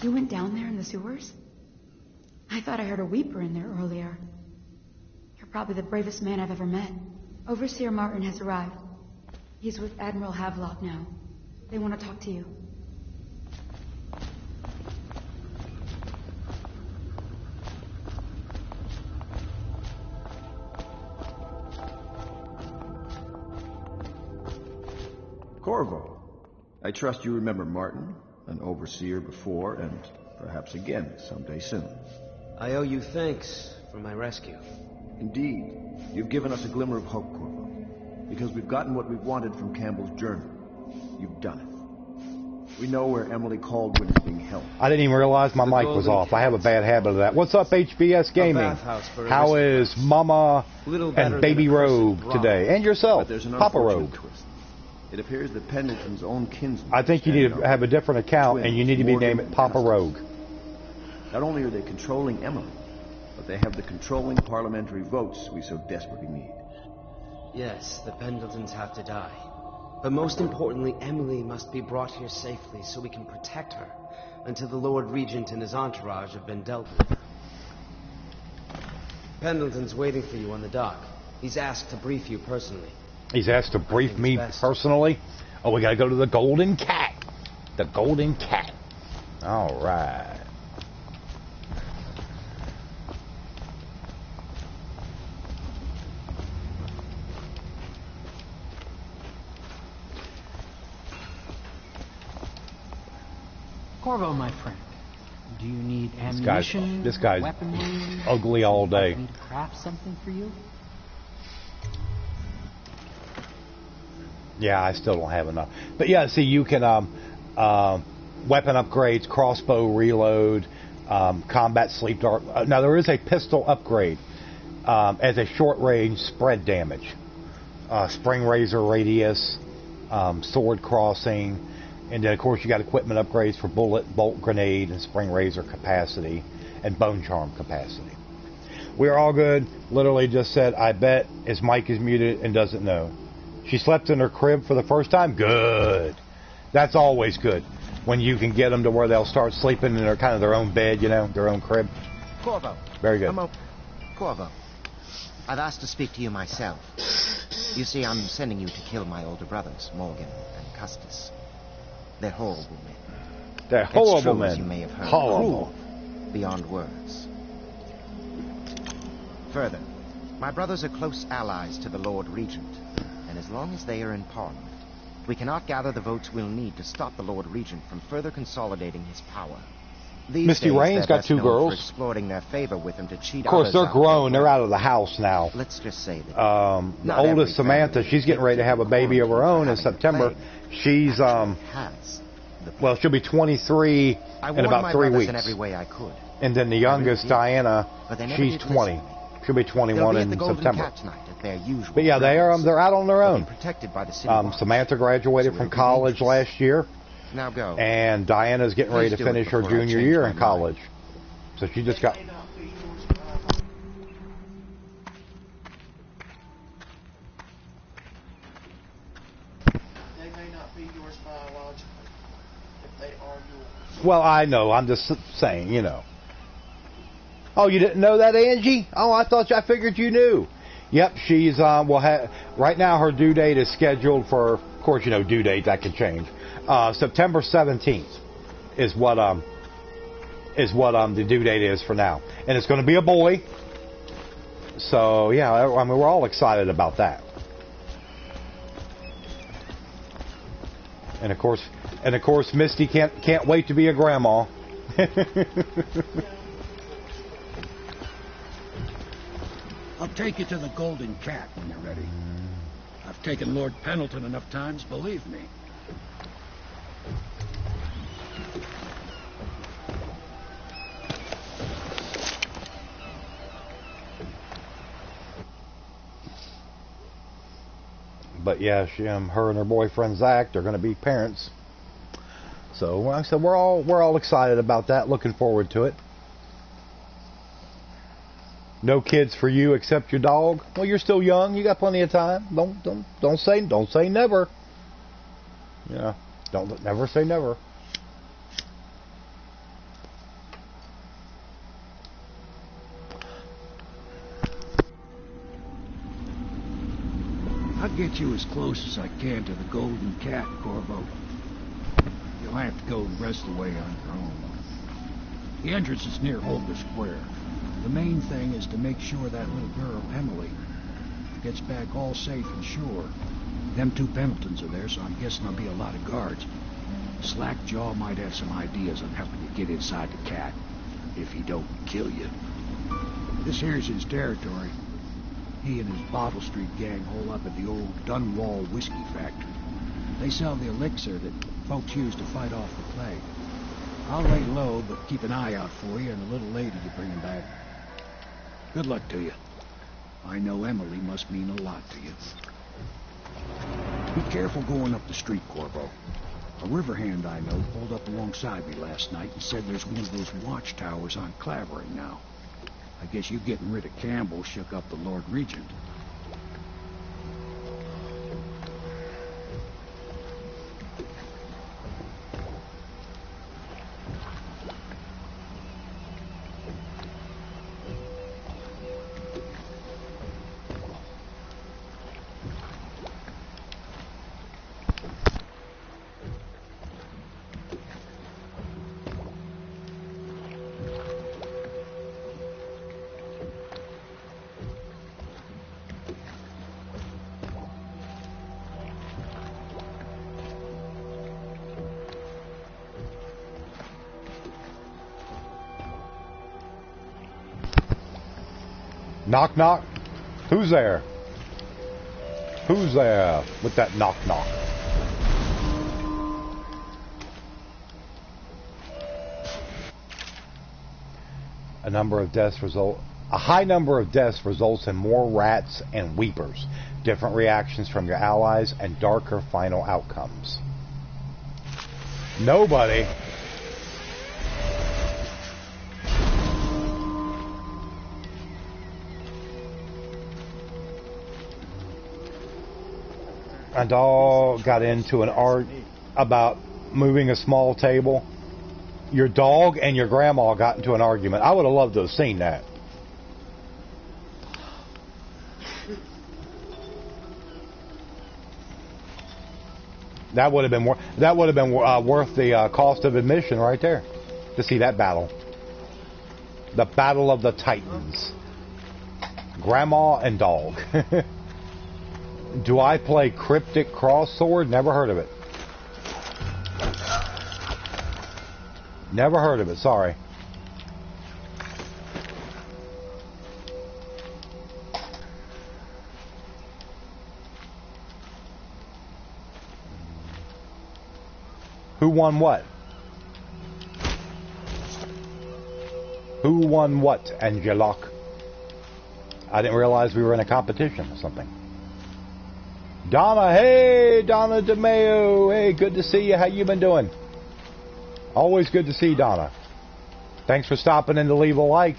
You went down there in the sewers? I thought I heard a weeper in there earlier. You're probably the bravest man I've ever met. Overseer Martin has arrived. He's with Admiral Havelock now. They want to talk to you. Corvo, I trust you remember Martin, an overseer before, and perhaps again someday soon. I owe you thanks for my rescue. Indeed, you've given us a glimmer of hope, Corvo. Because we've gotten what we've wanted from Campbell's journal. You've done it. We know where Emily Caldwin is being held. I didn't even realize my mic was off. I have a bad habit of that. What's up, HBS Gaming? How is Mama and Baby Rogue today? And yourself, But there's an Papa unfortunate Rogue. twist. It appears that Pendleton's own kinsman... I think you need to have a different account, and you need to be named Papa Rogue. Not only are they controlling Emily, but they have the controlling parliamentary votes we so desperately need. Yes, the Pendletons have to die. But most importantly, Emily must be brought here safely so we can protect her until the Lord Regent and his entourage have been dealt with. Pendleton's waiting for you on the dock. He's asked to brief you personally. He's asked to brief me personally? Oh, we gotta go to the Golden Cat. The Golden Cat. All right. Corvo, my friend, do you need ammunition? This guy's weaponry? ugly all day. Need to craft something for you? Yeah, I still don't have enough. But yeah, see, you can weapon upgrades, crossbow reload, combat sleep dart. Now there is a pistol upgrade as a short range spread damage, spring razor radius, sword crossing, and then of course you got equipment upgrades for bullet, bolt, grenade, and spring razor capacity, and bone charm capacity. We're all good. Literally just said, I bet his mic is muted and doesn't know. She slept in her crib for the first time? Good. That's always good. When you can get them to where they'll start sleeping in their kind of their own bed, you know, their own crib. Corvo. Very good. Corvo. I've asked to speak to you myself. You see, I'm sending you to kill my older brothers, Morgan and Custis. They're horrible men. They're horrible it's true, men. As you may have heard. Horrible. Cruel beyond words. Further, my brothers are close allies to the Lord Regent, and as long as they are in Parliament, we cannot gather the votes we'll need to stop the Lord Regent from further consolidating his power. These Misty days, Rain's they're got best two known girls. For exploiting their favor with him to cheat Of course, others they're out grown. their They're out of the house now. Let's just say that The not oldest, every Samantha, family she's getting ready to have a baby of her own in September. She's, has well, she'll be 23 I in warned about my 3 brothers weeks. in every way I could. And then the youngest, Diana, But they never she's did 20. listen. She'll be They'll 21 be at in the Golden September. Cat tonight at their usual But yeah, they're out on their They'll own. be protected by the city watch. Samantha graduated So from it'll be college dangerous. last year, Now go. and Diana's getting ready to Please do it finish her before I junior change year my in college. So she just got... They may not be yours biologically, but they are yours. Well, I know. I'm just saying, you know. Oh, you didn't know that, Angie? Oh, I figured you knew. Yep, she's right now her due date is scheduled for, of course, you know, due date that could change. September 17th is what the due date is for now, and it's going to be a boy. So yeah, I mean we're all excited about that. And of course, Misty can't wait to be a grandma. I'll take you to the Golden Cat when you're ready. I've taken Lord Pendleton enough times, believe me. But yeah, her and her boyfriend Zach, they're going to be parents. So like I said, we're all excited about that. Looking forward to it. No kids for you except your dog. Well, you're still young. You got plenty of time. Don't say never. Yeah, don't never say never. I'll get you as close as I can to the Golden Cat, Corvo. You'll have to go the rest of the way on your own. The entrance is near Holger Square. The main thing is to make sure that little girl, Emily, gets back all safe and sure. Them two Pendletons are there, so I'm guessing there'll be a lot of guards. Slackjaw might have some ideas on helping you get inside the cat, if he don't kill you. This here's his territory. He and his Bottle Street gang hole up at the old Dunwall whiskey factory. They sell the elixir that folks use to fight off the plague. I'll lay low, but keep an eye out for you and the little lady you bring back. Good luck to you. I know Emily must mean a lot to you. Be careful going up the street, Corvo. A river hand I know pulled up alongside me last night and said there's one of those watchtowers on Clavering now. I guess you getting rid of Campbell shook up the Lord Regent. Knock, knock. Who's there? Who's there with that knock, knock? A high number of deaths results in more rats and weepers, different reactions from your allies, and darker final outcomes. Nobody. A dog got into an argument about moving a small table. Your dog and your grandma got into an argument. I would have loved to have seen that. That would have been worth the cost of admission right there to see that battle. The Battle of the Titans. Grandma and dog. Do I play Cryptic Crossword? Never heard of it. Never heard of it, sorry. Who won what? Who won what, Angeloc? I didn't realize we were in a competition or something. Donna, hey, Donna DeMeo, hey, good to see you. How you been doing? Always good to see Donna. Thanks for stopping in to leave a like.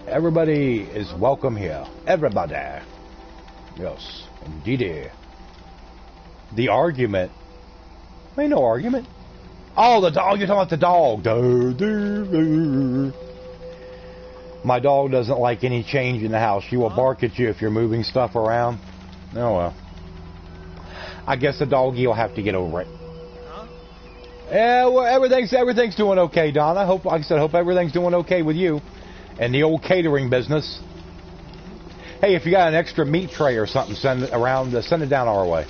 Everybody is welcome here. Everybody. Yes, indeed. The argument. Ain't no argument. Oh, the dog. You're talking about the dog. My dog doesn't like any change in the house. She will bark at you if you're moving stuff around. Oh, well. I guess the doggy will have to get over it. Yeah, well, everything's doing okay, Donna. Like I said, hope everything's doing okay with you and the old catering business. Hey, if you got an extra meat tray or something, send it down our way.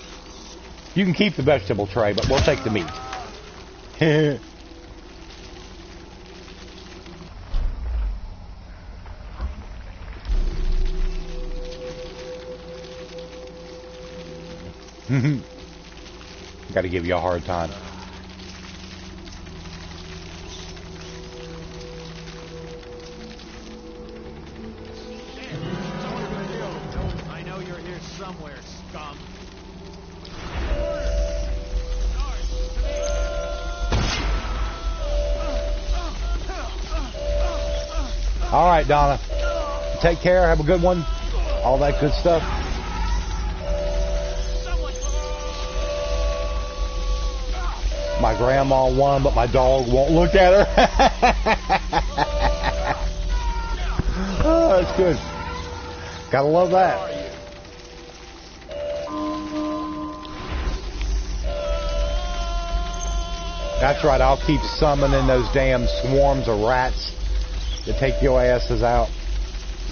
You can keep the vegetable tray, but we'll take the meat. Got to give you a hard time. I know you're here somewhere, scum. All right, Donna. Take care. Have a good one. All that good stuff. My grandma won, but my dog won't look at her. Oh, that's good. Gotta love that. That's right, I'll keep summoning those damn swarms of rats to take your asses out.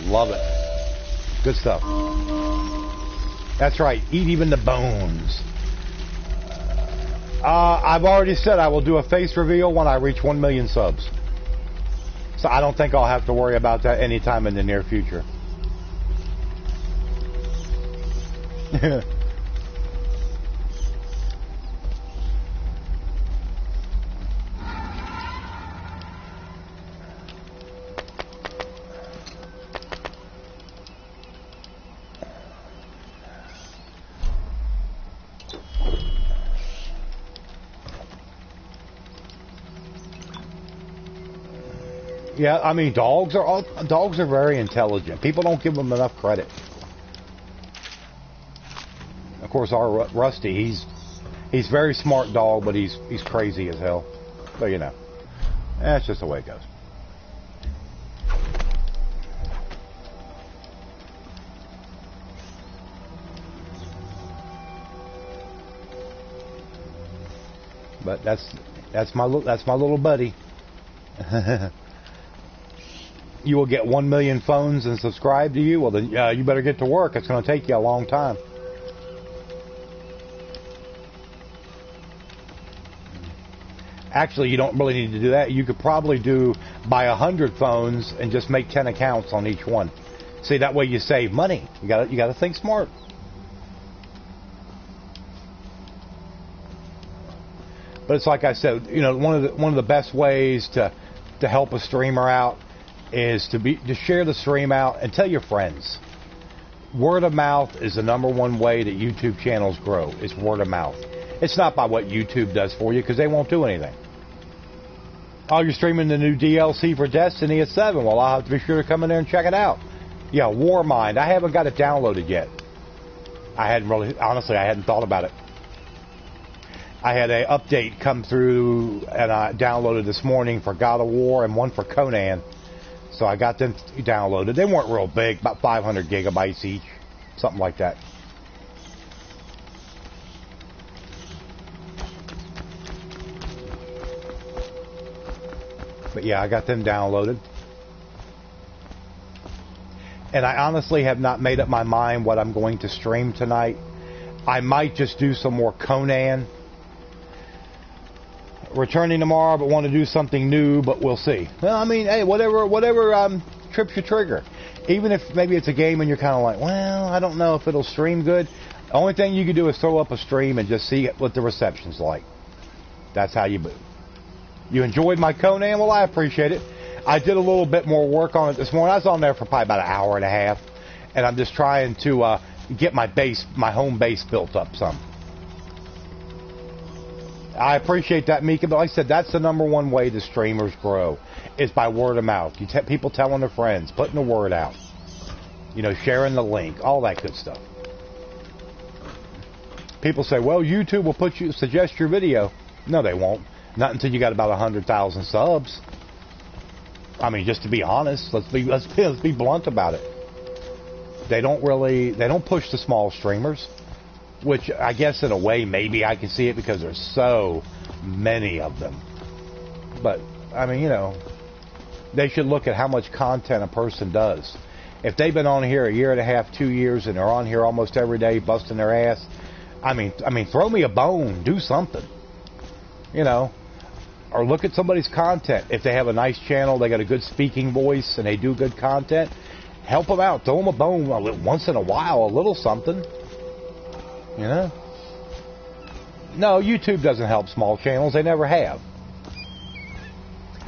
Love it. Good stuff. That's right, eat even the bones. I've already said I will do a face reveal when I reach 1 million subs. So I don't think I'll have to worry about that anytime in the near future. Yeah, I mean, dogs are very intelligent. People don't give them enough credit. Of course, our Rusty, he's very smart dog, but he's crazy as hell. But you know, that's just the way it goes. But that's my little buddy. You will get 1 million phones and subscribe to you. Well, then you better get to work. It's going to take you a long time. Actually, you don't really need to do that. You could probably buy 100 phones and just make 10 accounts on each one. See, that way you save money. You got to think smart. But it's like I said, you know, one of the best ways to help a streamer out is to share the stream out and tell your friends. Word of mouth is the #1 way that YouTube channels grow. It's word of mouth. It's not by what YouTube does for you, because they won't do anything. Oh, you're streaming the new DLC for Destiny at 7. Well, I'll have to be sure to come in there and check it out. Yeah, Warmind. I haven't got it downloaded yet. I hadn't thought about it. I had an update come through, and I downloaded this morning for God of War and one for Conan. So I got them downloaded. They weren't real big, about 500 gigabytes each, something like that. But yeah, I got them downloaded. And I honestly have not made up my mind what I'm going to stream tonight. I might just do some more Conan. Returning tomorrow, but want to do something new, but we'll see. Well, I mean, hey, whatever trips your trigger. Even if maybe it's a game and you're kind of like, well, I don't know if it'll stream good. The only thing you can do is throw up a stream and just see what the reception's like. That's how you move. You enjoyed my Conan? Well, I appreciate it. I did a little bit more work on it this morning. I was on there for probably about an hour and a half, and I'm just trying to get my home base built up some. I appreciate that, Mika, but like I said, that's the #1 way the streamers grow, is by word of mouth. People telling their friends, putting the word out, you know, sharing the link, all that good stuff. People say, well, YouTube will suggest your video. No, they won't. Not until you got about 100,000 subs. I mean, just to be honest, let's be blunt about it. They don't push the small streamers. Which I guess in a way maybe I can see it because there's so many of them. But, I mean, you know, they should look at how much content a person does. If they've been on here a year and a half, 2 years, and they're on here almost every day busting their ass, I mean, throw me a bone, do something. You know, or look at somebody's content. If they have a nice channel, they got a good speaking voice, and they do good content, help them out. Throw them a bone once in a while, a little something. You know? No, YouTube doesn't help small channels. They never have.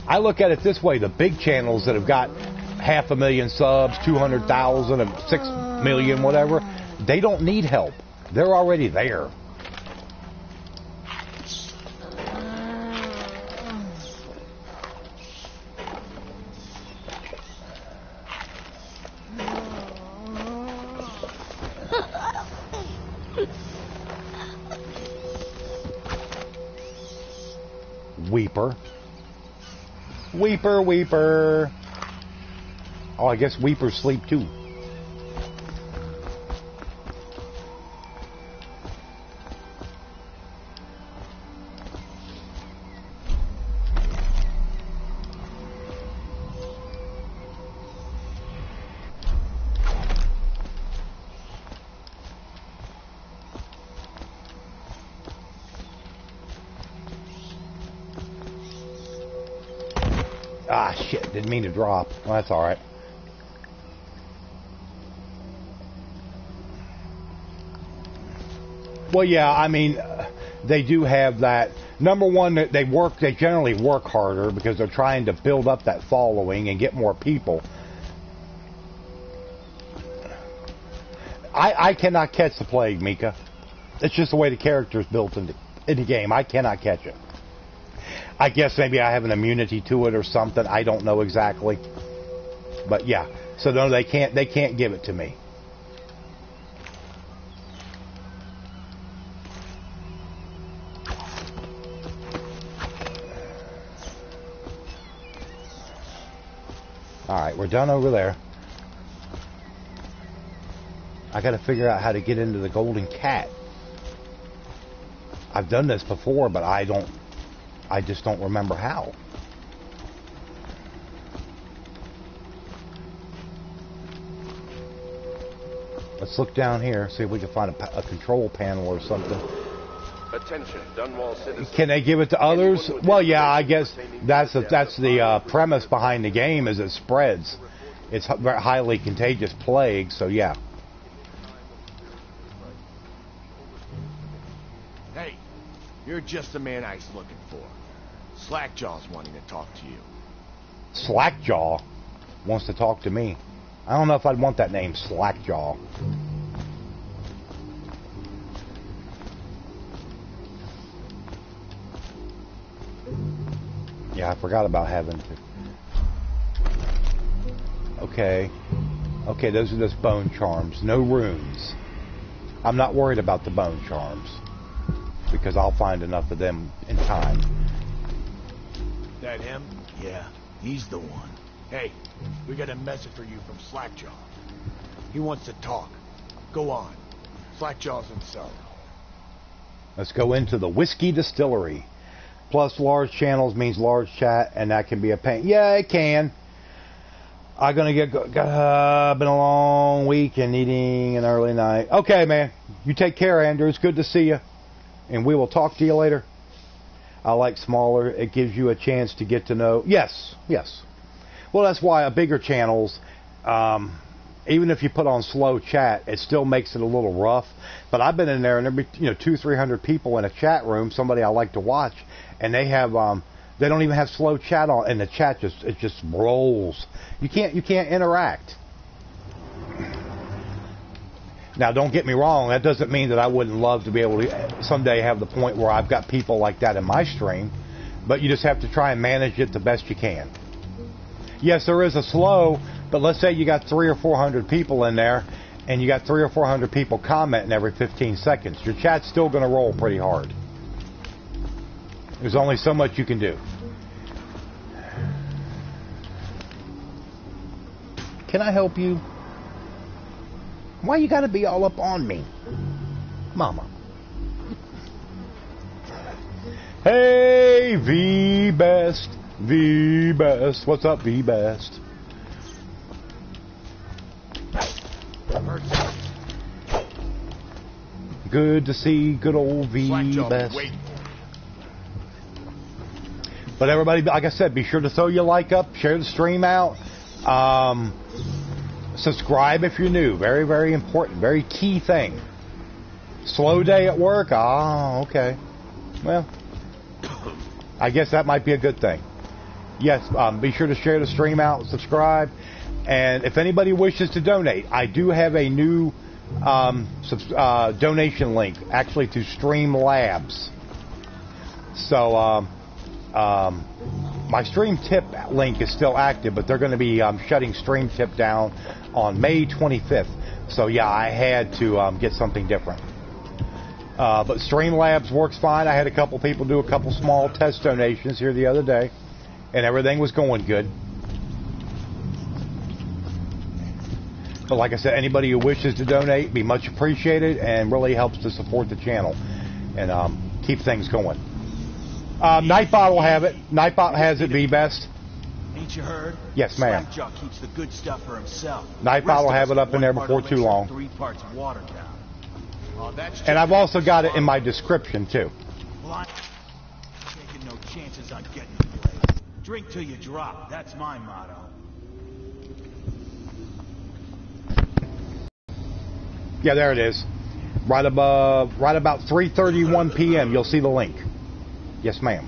I look at it this way. The big channels that have got 500,000 subs, 200,000, and 6 million, whatever, they don't need help. They're already there. Weeper. Weeper, weeper. Oh, I guess weepers sleep too. Ah, shit. Didn't mean to drop. Well, that's alright. Well, yeah, I mean, they do have that. Number one, they generally work harder because they're trying to build up that following and get more people. I cannot catch the plague, Mika. It's just the way the character's built in the game. I cannot catch it. I guess maybe I have an immunity to it or something. I don't know exactly. But yeah. So no, they can't give it to me. Alright, we're done over there. I gotta figure out how to get into the golden cat. I've done this before, but I just don't remember how. Let's look down here, see if we can find a control panel or something. Attention, Dunwall citizens. Can they give it to others? Well, yeah, I guess that's the premise behind the game, is it spreads. It's a highly contagious plague, so yeah. Hey, you're just the man I was looking for. Slackjaw's wanting to talk to you. Slackjaw wants to talk to me. I don't know if I'd want that name, Slackjaw. Yeah, I forgot about having to. Okay. Okay, those are just bone charms. No runes. I'm not worried about the bone charms, because I'll find enough of them in time. That him? Yeah, he's the one. Hey, we got a message for you from Slackjaw. He wants to talk. Go on. Slackjaw's himself. Let's go into the whiskey distillery. Plus large channels means large chat, and that can be a pain. Yeah, it can. I'm gonna get been a long week and needing an early night. Okay, man. You take care, Andrew. It's good to see you, and we will talk to you later. I like smaller. It gives you a chance to get to know. Yes, yes. Well, that's why a bigger channels, even if you put on slow chat, it still makes it a little rough. But I've been in there, and there'll be 200-300 people in a chat room. Somebody I like to watch, and they have they don't even have slow chat on, and the chat just rolls. You can't interact. Now, don't get me wrong. That doesn't mean that I wouldn't love to be able to someday have the point where I've got people like that in my stream. But you just have to try and manage it the best you can. Yes, there is a slow, but let's say you got 300 or 400 people in there, and you got 300 or 400 people commenting every 15 seconds. Your chat's still going to roll pretty hard. There's only so much you can do. Can I help you? Why you gotta be all up on me? Mama. Hey, V-Best. V-Best. What's up, V-Best? Good to see good old V-Best. But everybody, like I said, be sure to throw your like up, share the stream out, subscribe if you're new. Very, very important, very key thing. Slow day at work? Ah, okay. Well, I guess that might be a good thing. Yes, be sure to share the stream out, subscribe, and if anybody wishes to donate, I do have a new donation link, actually, to Streamlabs. So, my Stream Tip link is still active, but they're going to be shutting Stream Tip down on May 25th. So yeah, I had to get something different. But Streamlabs works fine. I had a couple people do a couple small test donations here the other day, and everything was going good. But like I said, anybody who wishes to donate, be much appreciated, and really helps to support the channel and keep things going. Nightbot will have it. Nightbot has it, V-Best. Ain't you heard? Yes, ma'am. Slackjaw keeps the good stuff for himself. Nightbot will have it up in there before too long. 3 parts watered down. Oh, and I've also got it in my description, too. Well, I'm taking no chances on getting you. Drink till you drop. That's my motto. Yeah, there it is. Right above, right about 3:31 p.m. You'll see the link. Yes, ma'am.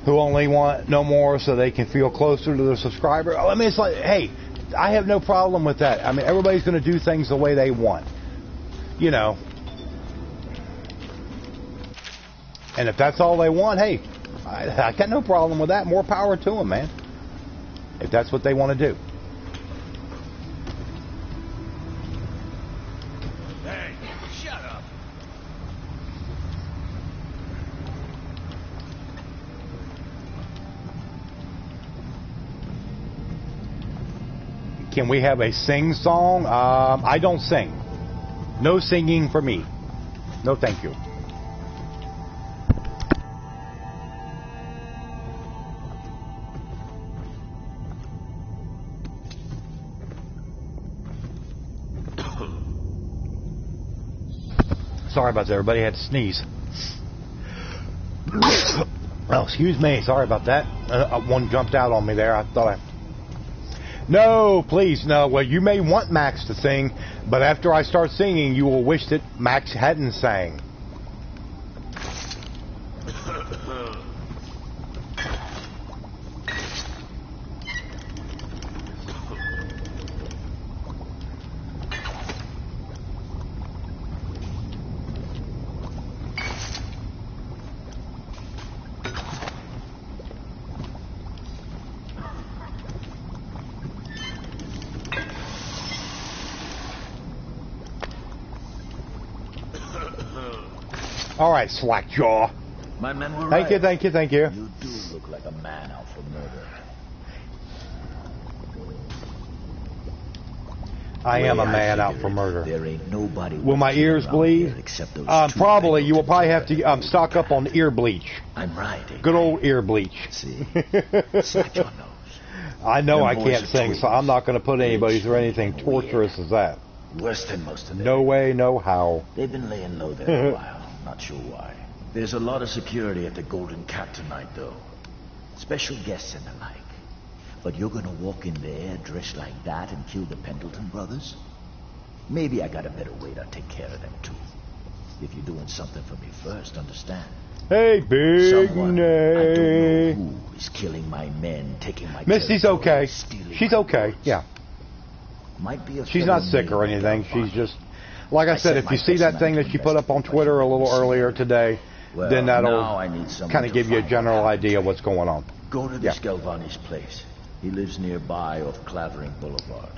Who only want no more so they can feel closer to their subscriber. I mean, it's like, hey, I have no problem with that. I mean, everybody's going to do things the way they want. You know. And if that's all they want, hey, I got no problem with that. More power to them, man. If that's what they want to do. Hey, shut up. Can we have a sing song? I don't sing. No singing for me. No, thank you. Sorry about that, everybody. I had to sneeze. Oh, excuse me. Sorry about that. One jumped out on me there. I thought I... No, please, no. Well, you may want Max to sing, but after I start singing, you will wish that Max hadn't sang. All right, Slackjaw. My men were Thank right. you, thank you, thank you. You do look like a man out for murder. I am a man out for murder. There ain't nobody. Will my ears bleed? Except those probably. You will probably have to stock up on ear bleach. I'm right. Good old ear bleach. See, Slackjaw knows. I know Them I boys can't are sing, so I'm not going to put anybody through anything torturous as that. Worse than most of them. No way, no how. They've been laying low there a while. Not sure why. There's a lot of security at the Golden Cat tonight, though. Special guests and the like. But you're gonna walk in there dressed like that and kill the Pendleton brothers? Maybe I got a better way to take care of them, too. If you're doing something for me first, understand. Hey, Big Someone, I don't know who, is killing my men, taking my Misty's okay. She's okay, goods. yeah. Might be a She's not sick or anything. She's just... Like I said, if you see that thing that she put up on Twitter a little earlier today, well, then that'll kind of give you a general idea what's going on. Go to this Galvani's place. He lives nearby off Clavering Boulevard.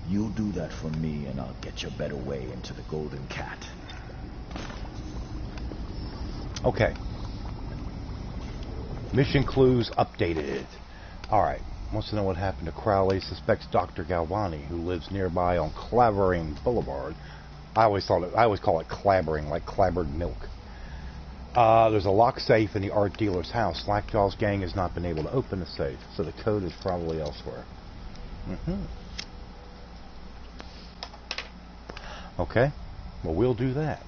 You do that for me, and I'll get your better way into the Golden Cat. Okay. Mission clues updated. Alright. Wants to know what happened to Crowley. Suspects Dr. Galvani, who lives nearby on Clavering Boulevard. I always call it clabbering, like clabbered milk. There's a lock safe in the art dealer's house. Slackjaw's gang has not been able to open the safe, so the code is probably elsewhere. Okay. Well, we'll do that.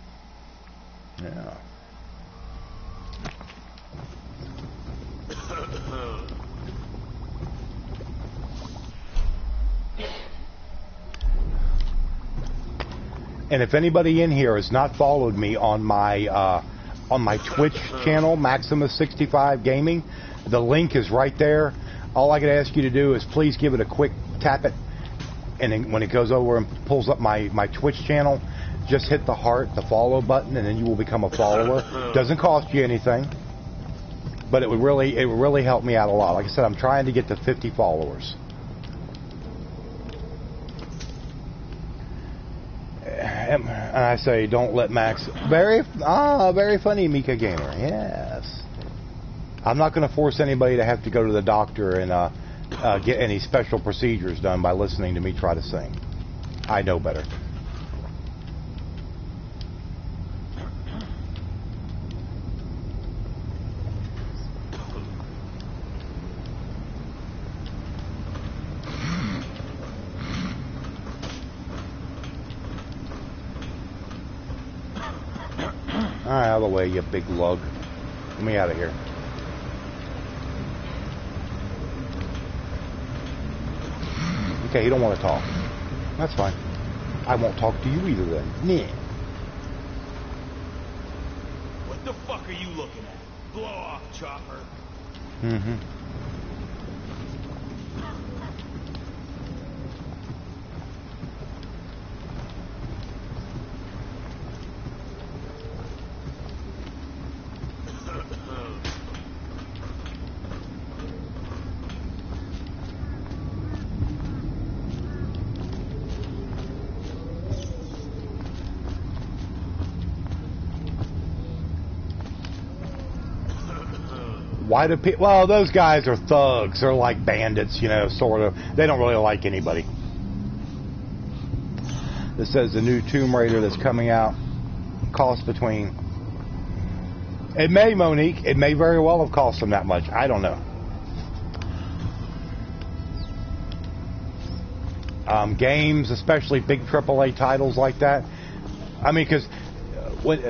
Yeah. And if anybody in here has not followed me on my Twitch channel, Maximus65 Gaming, the link is right there. All I can ask you to do is please give it a quick tap it, and then when it goes over and pulls up my Twitch channel, just hit the heart, the follow button, and then you will become a follower. Doesn't cost you anything, but it would really help me out a lot. Like I said, I'm trying to get to 50 followers. And I say, don't let Max... Very funny, Mika Gamer. Yes. I'm not going to force anybody to have to go to the doctor and get any special procedures done by listening to me try to sing. I know better. Alright, out of the way, you big lug. Get me out of here. Okay, you don't want to talk. That's fine. I won't talk to you either then. Nah. What the fuck are you looking at? Blow off, chopper. Mm-hmm. Why do people... Well, those guys are thugs. They're like bandits, you know, sort of. They don't really like anybody. This says the new Tomb Raider that's coming out cost between... It may, Monique. It may very well have cost them that much. I don't know. Games, especially big AAA titles like that. I mean, because... when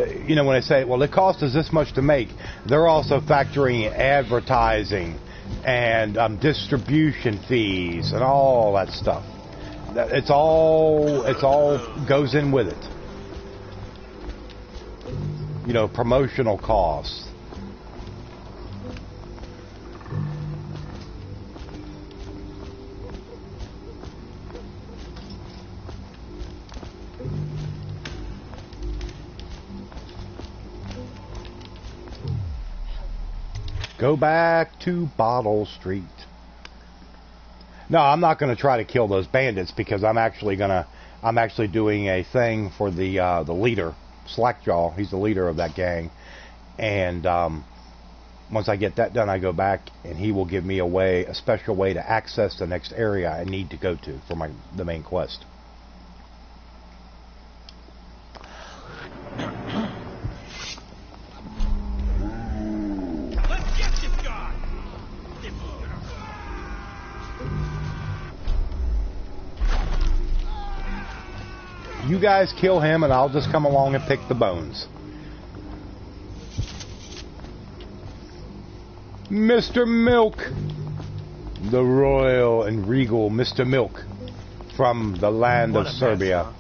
I say, well, it cost us this much to make, they're also factoring in advertising and distribution fees and all that stuff. It's all goes in with it. You know, promotional costs. Go back to Bottle Street. No, I'm not going to try to kill those bandits because I'm actually doing a thing for the leader, Slackjaw. He's the leader of that gang, and once I get that done, I go back and he will give me a special way to access the next area I need to go to for the main quest. You guys kill him and I'll just come along and pick the bones. Mr. Milk. The royal and regal Mr. Milk from the land of Serbia.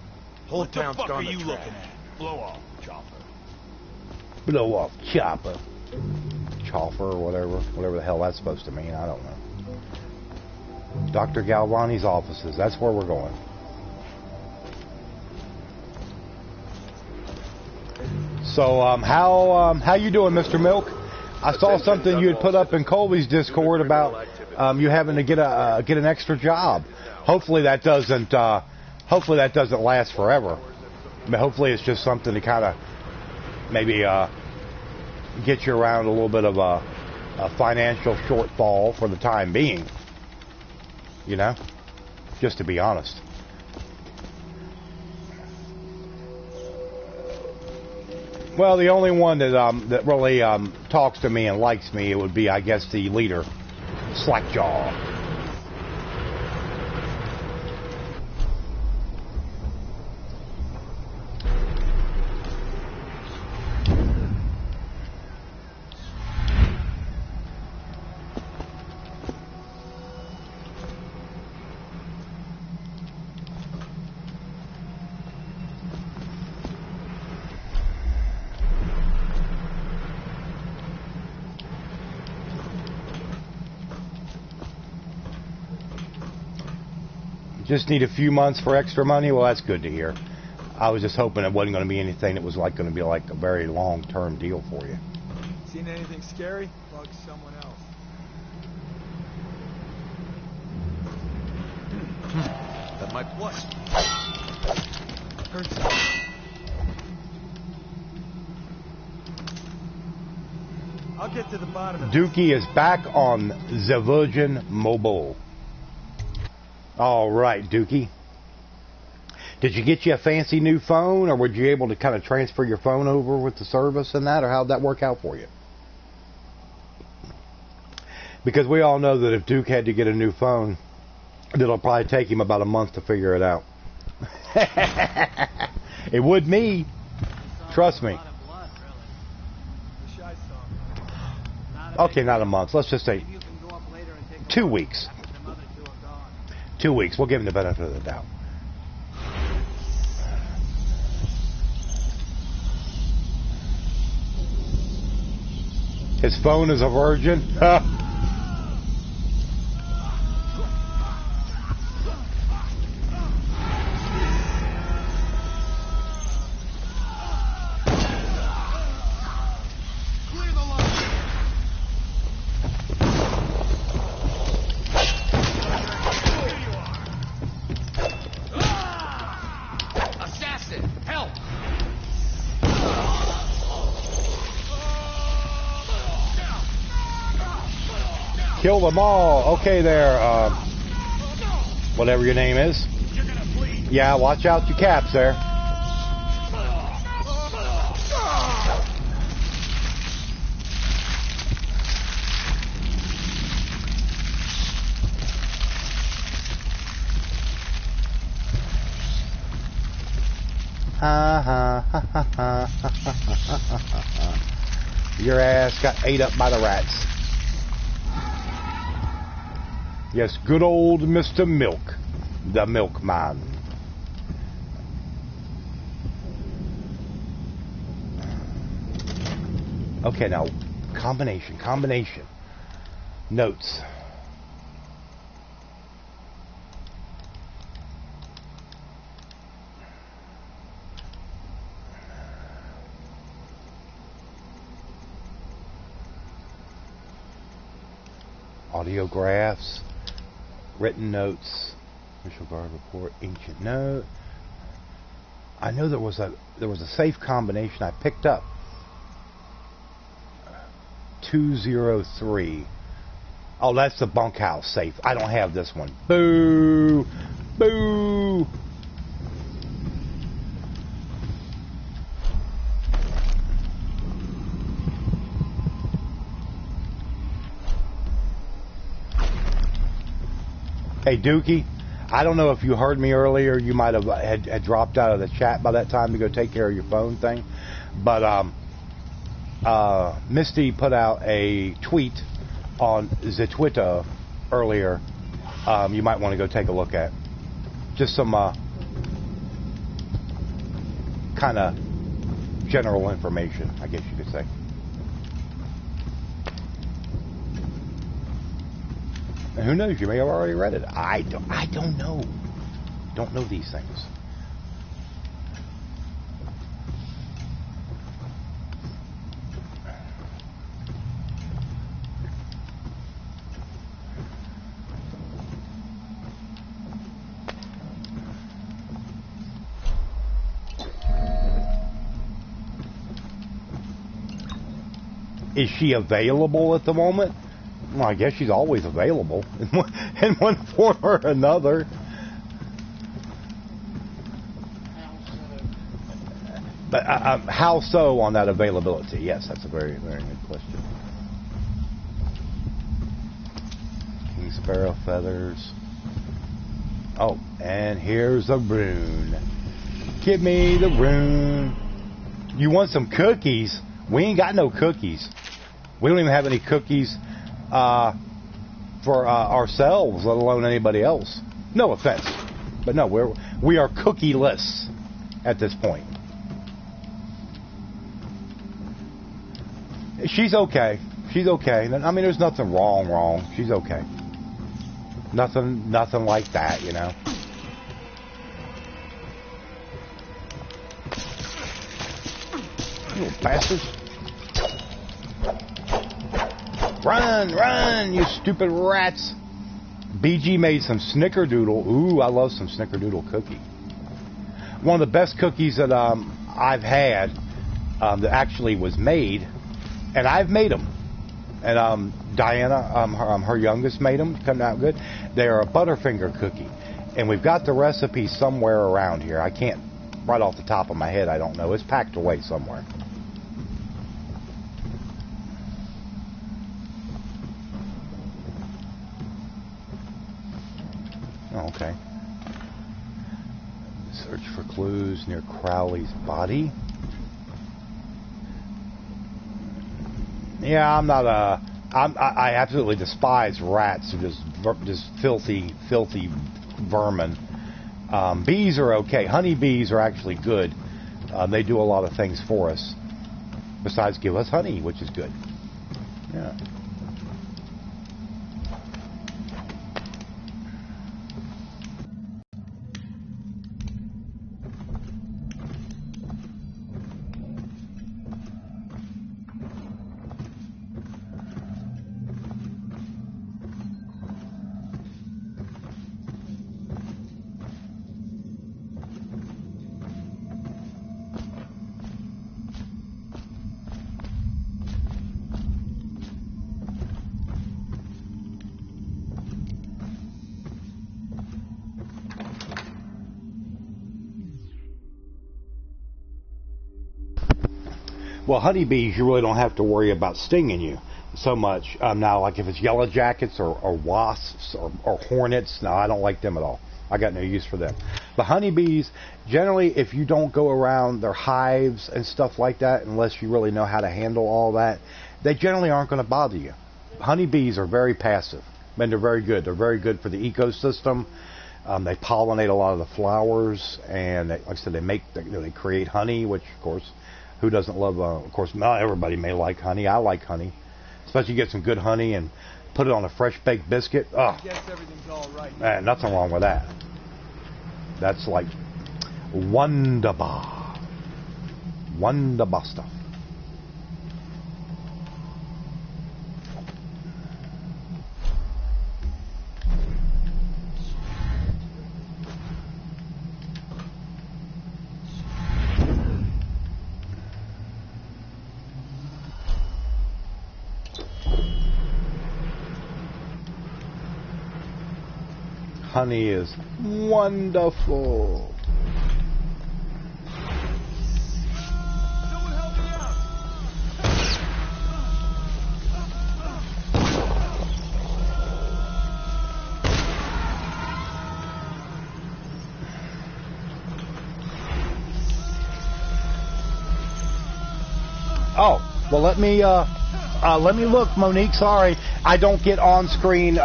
What the fuck are you looking at? Blow off, chopper. Blow off, chopper. Chopper or whatever the hell that's supposed to mean. I don't know. Dr. Galvani's offices. That's where we're going. So, how you doing, Mr. Milk? I saw something you had put up in Colby's Discord about you having to get an extra job. Hopefully that doesn't last forever. I mean, hopefully it's just something to kind of maybe get you around a little bit of a financial shortfall for the time being. You know, just to be honest. Well, the only one that really talks to me and likes me, it would be, I guess, the leader, Slackjaw. Just need a few months for extra money? Well, that's good to hear. I was just hoping it wasn't going to be anything that was going to be like a very long-term deal for you. Seen anything scary? Bug someone else. That might what? Heard something. I'll get to the bottom of this. Dookie is back on the Virgin Mobile. All right, Dookie. Did you get you a fancy new phone, or were you able to kind of transfer your phone over with the service and that, or how'd that work out for you? Because we all know that if Duke had to get a new phone, it'll probably take him about a month to figure it out. It would me. Trust me. Okay, not a month. Let's just say 2 weeks. 2 weeks. We'll give him the benefit of the doubt. His phone is a virgin. Kill them all. Okay there, whatever your name is. Yeah, watch out your caps there. Your ass got ate up by the rats. Yes, good old Mr. Milk, the milkman. Okay, now, combination. Notes. Audiographs. Written notes, official guard report, ancient note. I know there was a safe combination I picked up. 203. Oh, that's the bunkhouse safe. I don't have this one. Boo! Boo! Hey Dookie, I don't know if you heard me earlier. You might have had dropped out of the chat by that time to go take care of your phone thing. But Misty put out a tweet on the Twitter earlier. You might want to go take a look at. Just some kind of general information, I guess you could say. And who knows? You may have already read it. I don't know. Don't know these things. Is she available at the moment? Well, I guess she's always available in one form or another. But how so on that availability? Yes, that's a very, very good question. King Sparrow feathers. Oh, and here's a rune. Give me the rune. You want some cookies? We ain't got no cookies. We don't even have any cookies for ourselves, let alone anybody else. No offense, but no, we are cookieless at this point. She's okay. She's okay. I mean, there's nothing wrong. She's okay. Nothing like that, you know. You little bastards. Run, you stupid rats. BG made some snickerdoodle. Ooh, I love some snickerdoodle cookie. One of the best cookies that I've had that actually was made, and I've made them. And Diana, her youngest, made them. Come out good. They're a Butterfinger cookie. And we've got the recipe somewhere around here. I can't, right off the top of my head, I don't know. It's packed away somewhere. Okay. Search for clues near Crowley's body. Yeah, I'm not I absolutely despise rats. They're just filthy vermin. Bees are okay. Honeybees are actually good. They do a lot of things for us. Besides give us honey, which is good. Yeah. Well, honeybees, you really don't have to worry about stinging you so much. Now, like if it's yellow jackets or wasps or hornets, no, I don't like them at all. I got no use for them. But honeybees, generally, if you don't go around their hives and stuff like that, unless you really know how to handle all that, they generally aren't going to bother you. Honeybees are very passive, and they're very good. They're very good for the ecosystem. They pollinate a lot of the flowers, and like I said, they create honey, which of course, who doesn't love? Of course, not everybody may like honey. I like honey, especially get some good honey and put it on a fresh baked biscuit. Oh, I guess everything's all right. Man, nothing wrong with that. That's like wonderbar stuff. Honey is wonderful. Someone help me out. Oh, well, let me look, Monique. Sorry, I don't get on-screen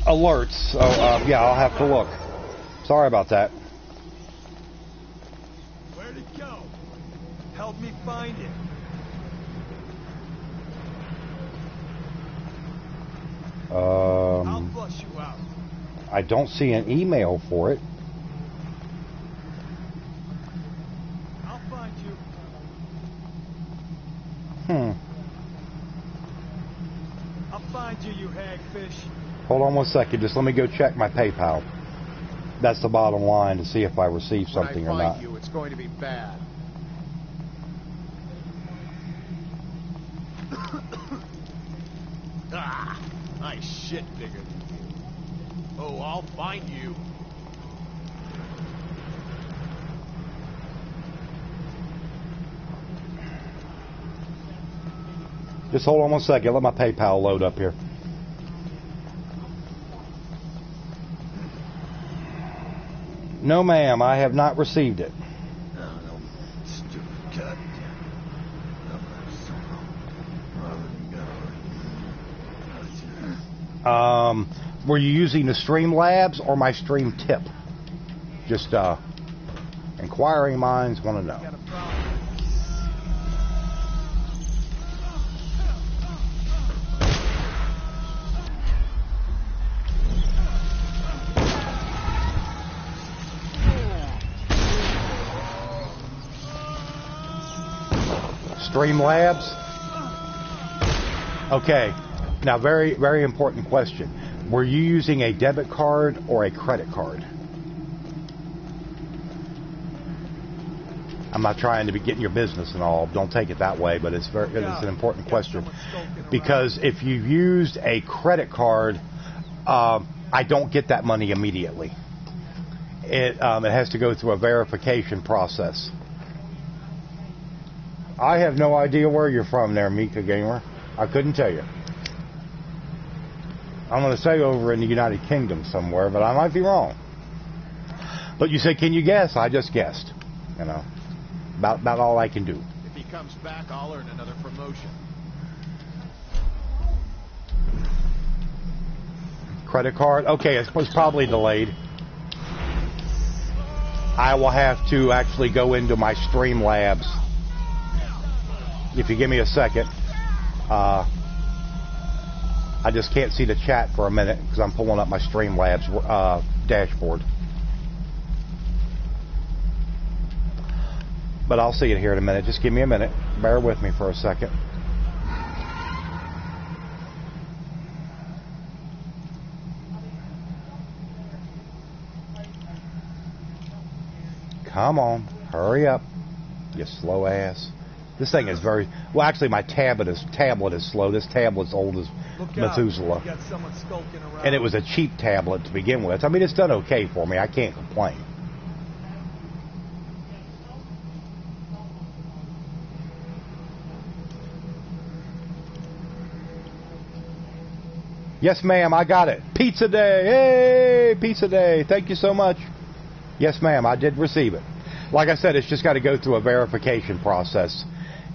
alerts, so yeah, I'll have to look. Sorry about that. Where'd it go? Help me find it. I'll flush you out. I don't see an email for it. I'll find you. I'll find you, you hagfish. Hold on one second. Just let me go check my PayPal. That's the bottom line to see if I received something or not. When I find you, it's going to be bad. Ah, nice shit bigger than you. Oh, I'll find you. Just hold on one second. Let my PayPal load up here. No, ma'am, I have not received it. No, stupid goddamn. Were you using the Streamlabs or my Stream tip? Just inquiring minds want to know. Streamlabs? Okay. Now, very, very important question. Were you using a debit card or a credit card? I'm not trying to be getting your business and all. Don't take it that way, but it's an important question. Because if you used a credit card, I don't get that money immediately. It has to go through a verification process. I have no idea where you're from there, Mika Gamer. I couldn't tell you. I'm going to say over in the United Kingdom somewhere, but I might be wrong. But you say, can you guess? I just guessed. You know, about all I can do. If he comes back, I'll earn another promotion. Credit card? Okay, it was probably delayed. I will have to actually go into my Streamlabs. If you give me a second. I just can't see the chat for a minute because I'm pulling up my Streamlabs dashboard. But I'll see it here in a minute. Just give me a minute. Bear with me for a second. Come on, hurry up, you slow ass. This thing is very... Well, actually, my tablet is slow. This tablet's old as Methuselah. And it was a cheap tablet to begin with. I mean, it's done okay for me. I can't complain. Yes, ma'am, I got it. Pizza day. Hey, pizza day. Thank you so much. Yes, ma'am, I did receive it. Like I said, it's just got to go through a verification process.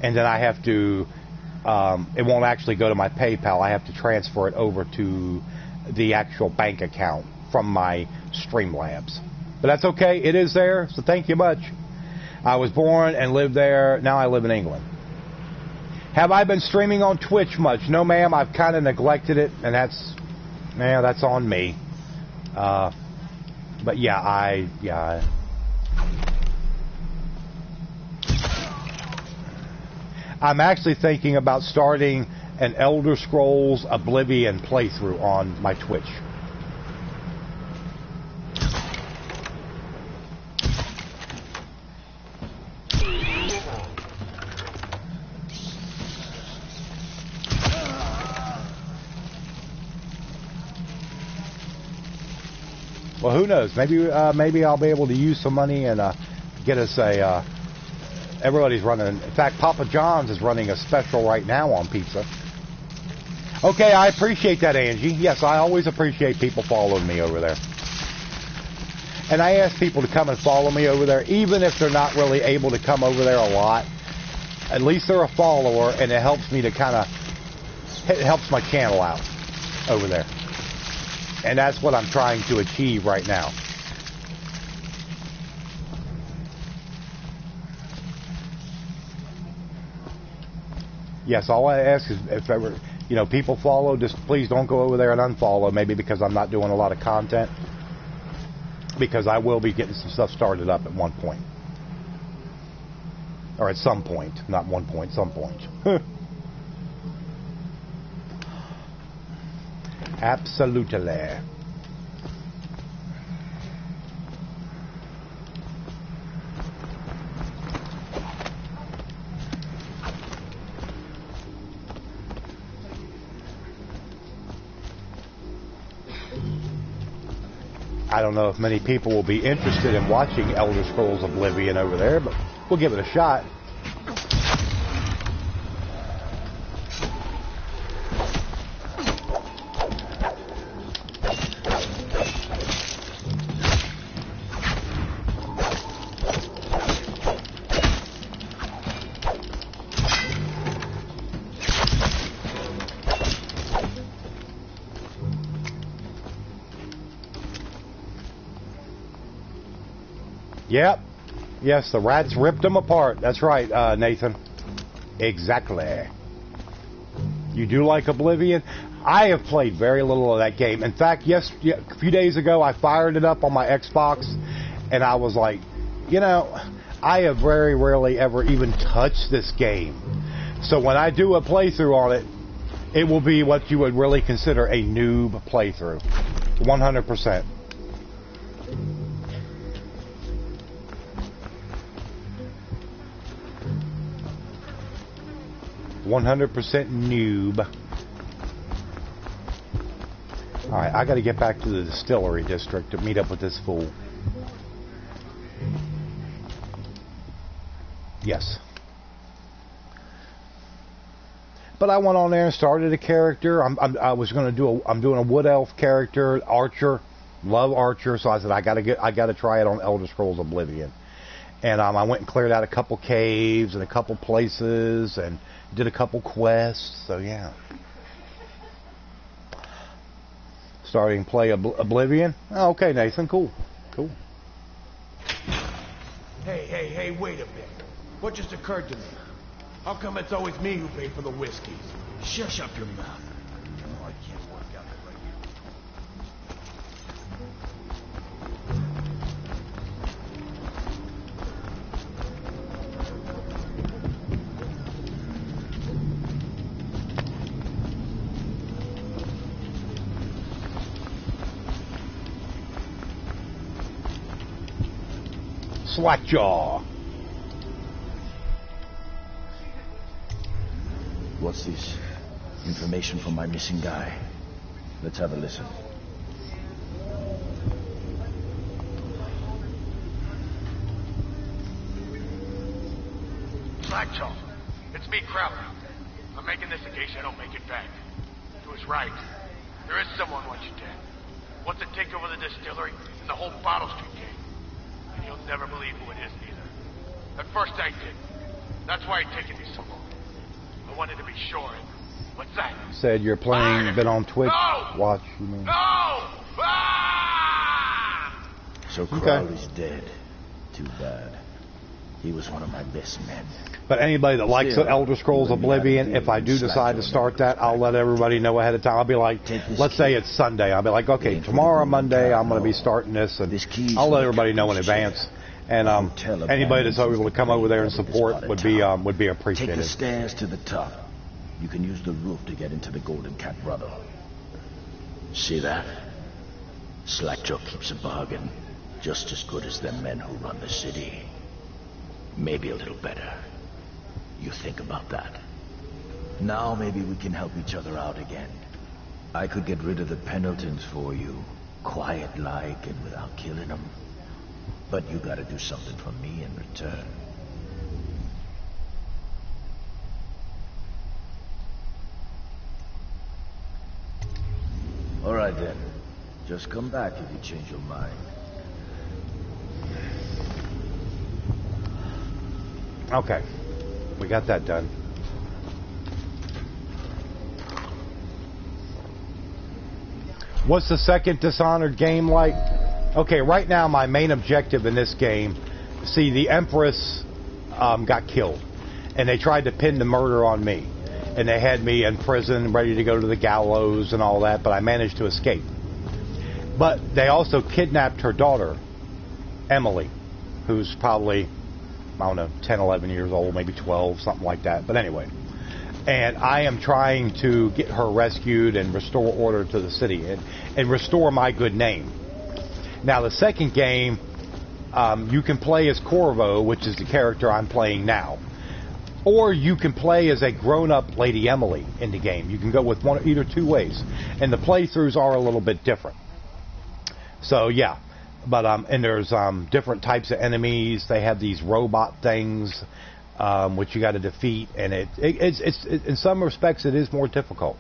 And then I have to, it won't actually go to my PayPal. I have to transfer it over to the actual bank account from my Streamlabs. But that's okay. It is there, so thank you much. I was born and lived there. Now I live in England. Have I been streaming on Twitch much? No, ma'am. I've kind of neglected it, and that's on me. But yeah, I'm actually thinking about starting an Elder Scrolls Oblivion playthrough on my Twitch. Well, who knows? Maybe I'll be able to use some money and get us a... everybody's running... In fact, Papa John's is running a special right now on pizza. Okay, I appreciate that, Angie. Yes, I always appreciate people following me over there. And I ask people to come and follow me over there, even if they're not really able to come over there a lot. At least they're a follower, and it helps me to kind of... It helps my channel out over there. And that's what I'm trying to achieve right now. Yes, all I ask is if ever, people follow, just please don't go over there and unfollow. Maybe because I'm not doing a lot of content. Because I will be getting some stuff started up at one point. Or at some point. Not one point, some point. Absolutely. I don't know if many people will be interested in watching Elder Scrolls Oblivion over there, but we'll give it a shot. Yep. Yes, the rats ripped them apart. That's right, Nathan. Exactly. You do like Oblivion? I have played very little of that game. In fact, a few days ago, I fired it up on my Xbox, and I was like, I have very rarely ever even touched this game. So when I do a playthrough on it, it will be what you would really consider a noob playthrough. 100%. 100% noob. Alright, I gotta get back to the distillery district to meet up with this fool. Yes. But I went on there and started a character. I'm doing a wood elf character, archer. Love archer, so I said I gotta try it on Elder Scrolls Oblivion. And I went and cleared out a couple caves and a couple places and did a couple quests, so yeah. Starting to play Oblivion. Oh, okay, Nathan, cool. Hey, wait a bit. What just occurred to me? How come it's always me who pay for the whiskeys? Shush up your mouth. Oh, I can't work out that right here. Slackjaw. What's this? Information from my missing guy. Let's have a listen. Slackjaw, it's me, Crowley. I'm making this in case I don't make it back. He was right. There is someone once you're dead. Wants to take over the distillery and the whole Bottle Street gang. And you'll never believe who it is, neither. At first I did. That's why it's taken me so long. I wanted to be sure. What's that? Said you're playing, been on Twitch. No! Watch, you mean? No! Ah! So Crowley's dead. Too bad. He was one of my best men. But anybody that likes the Elder Scrolls Oblivion, if I do decide to start that, I'll let everybody know ahead of time. I'll be like, let's say it's Sunday. I'll be like, okay, tomorrow, Monday, I'm going to be starting this, and I'll let everybody know in advance. And anybody that's able to come over there and support would be appreciated. Take the stairs to the top. You can use the roof to get into the Golden Cat Brother. See that? Slackjaw keeps a bargain, just as good as the men who run the city. Maybe a little better. You think about that. Now maybe we can help each other out again. I could get rid of the Pendletons for you, quiet-like and without killing them. But you gotta do something for me in return. All right then. Just come back if you change your mind. Okay. We got that done. What's the second Dishonored game like? Okay, right now my main objective in this game, see, the Empress got killed. And they tried to pin the murder on me. And they had me in prison, ready to go to the gallows and all that, but I managed to escape. But they also kidnapped her daughter, Emily, who's probably, I don't know, 10, 11 years old, maybe 12, something like that. But anyway. And I am trying to get her rescued and restore order to the city and restore my good name. Now, the second game, you can play as Corvo, which is the character I'm playing now. Or you can play as a grown-up Lady Emily in the game. You can go with either two ways. And the playthroughs are a little bit different. So, yeah. But and there's different types of enemies. They have these robot things, which you got to defeat. And it's in some respects, it is more difficult.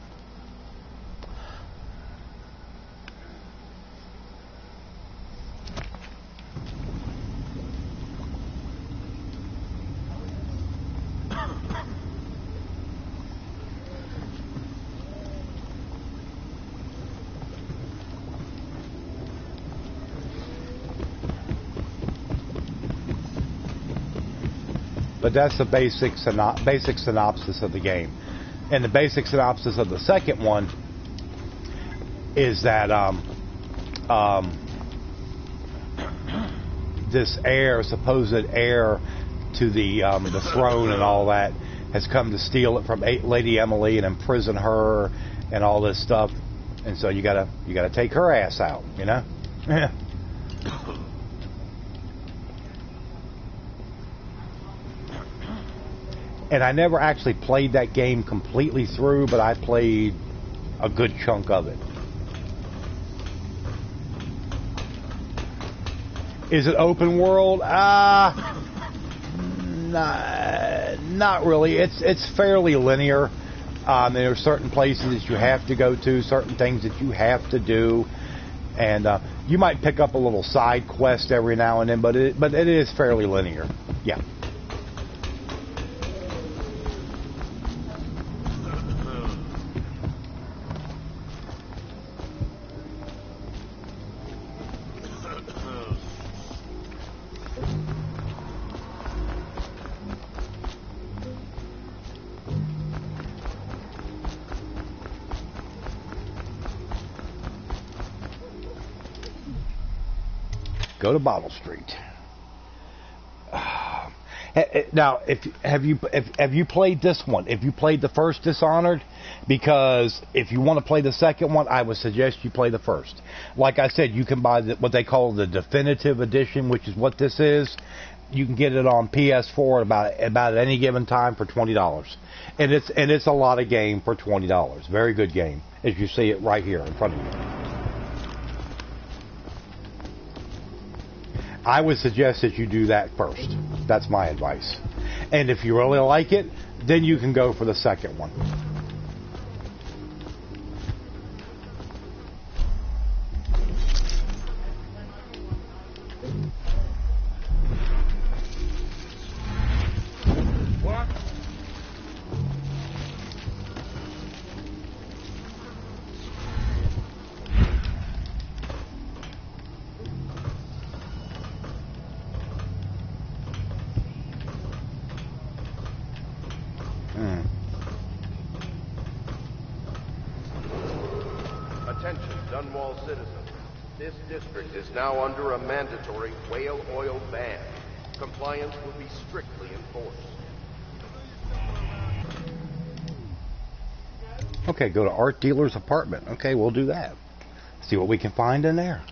But that's the basic synopsis of the game. And the basic synopsis of the second one is that this supposed heir to the throne and all that, has come to steal it from Lady Emily and imprison her and all this stuff. And so you gotta take her ass out, you know? And I never actually played that game completely through, but I played a good chunk of it. Is it open world? Not really. It's fairly linear. There are certain places that you have to go to, certain things that you have to do, and you might pick up a little side quest every now and then, but it is fairly linear. Yeah. go to Bottle Street. Now, have you played this one? If you played the first Dishonored, because if you want to play the second one, I would suggest you play the first. Like I said, you can buy what they call the definitive edition, which is what this is. You can get it on PS4 about at any given time for $20, and it's a lot of game for $20. Very good game, as you see it right here in front of you. I would suggest that you do that first. That's my advice. And if you really like it, then you can go for the second one. What? Attention, Dunwall citizens. This district is now under a mandatory whale oil ban. Compliance will be strictly enforced. Okay, go to Art Dealer's apartment. Okay, we'll do that. See what we can find in there.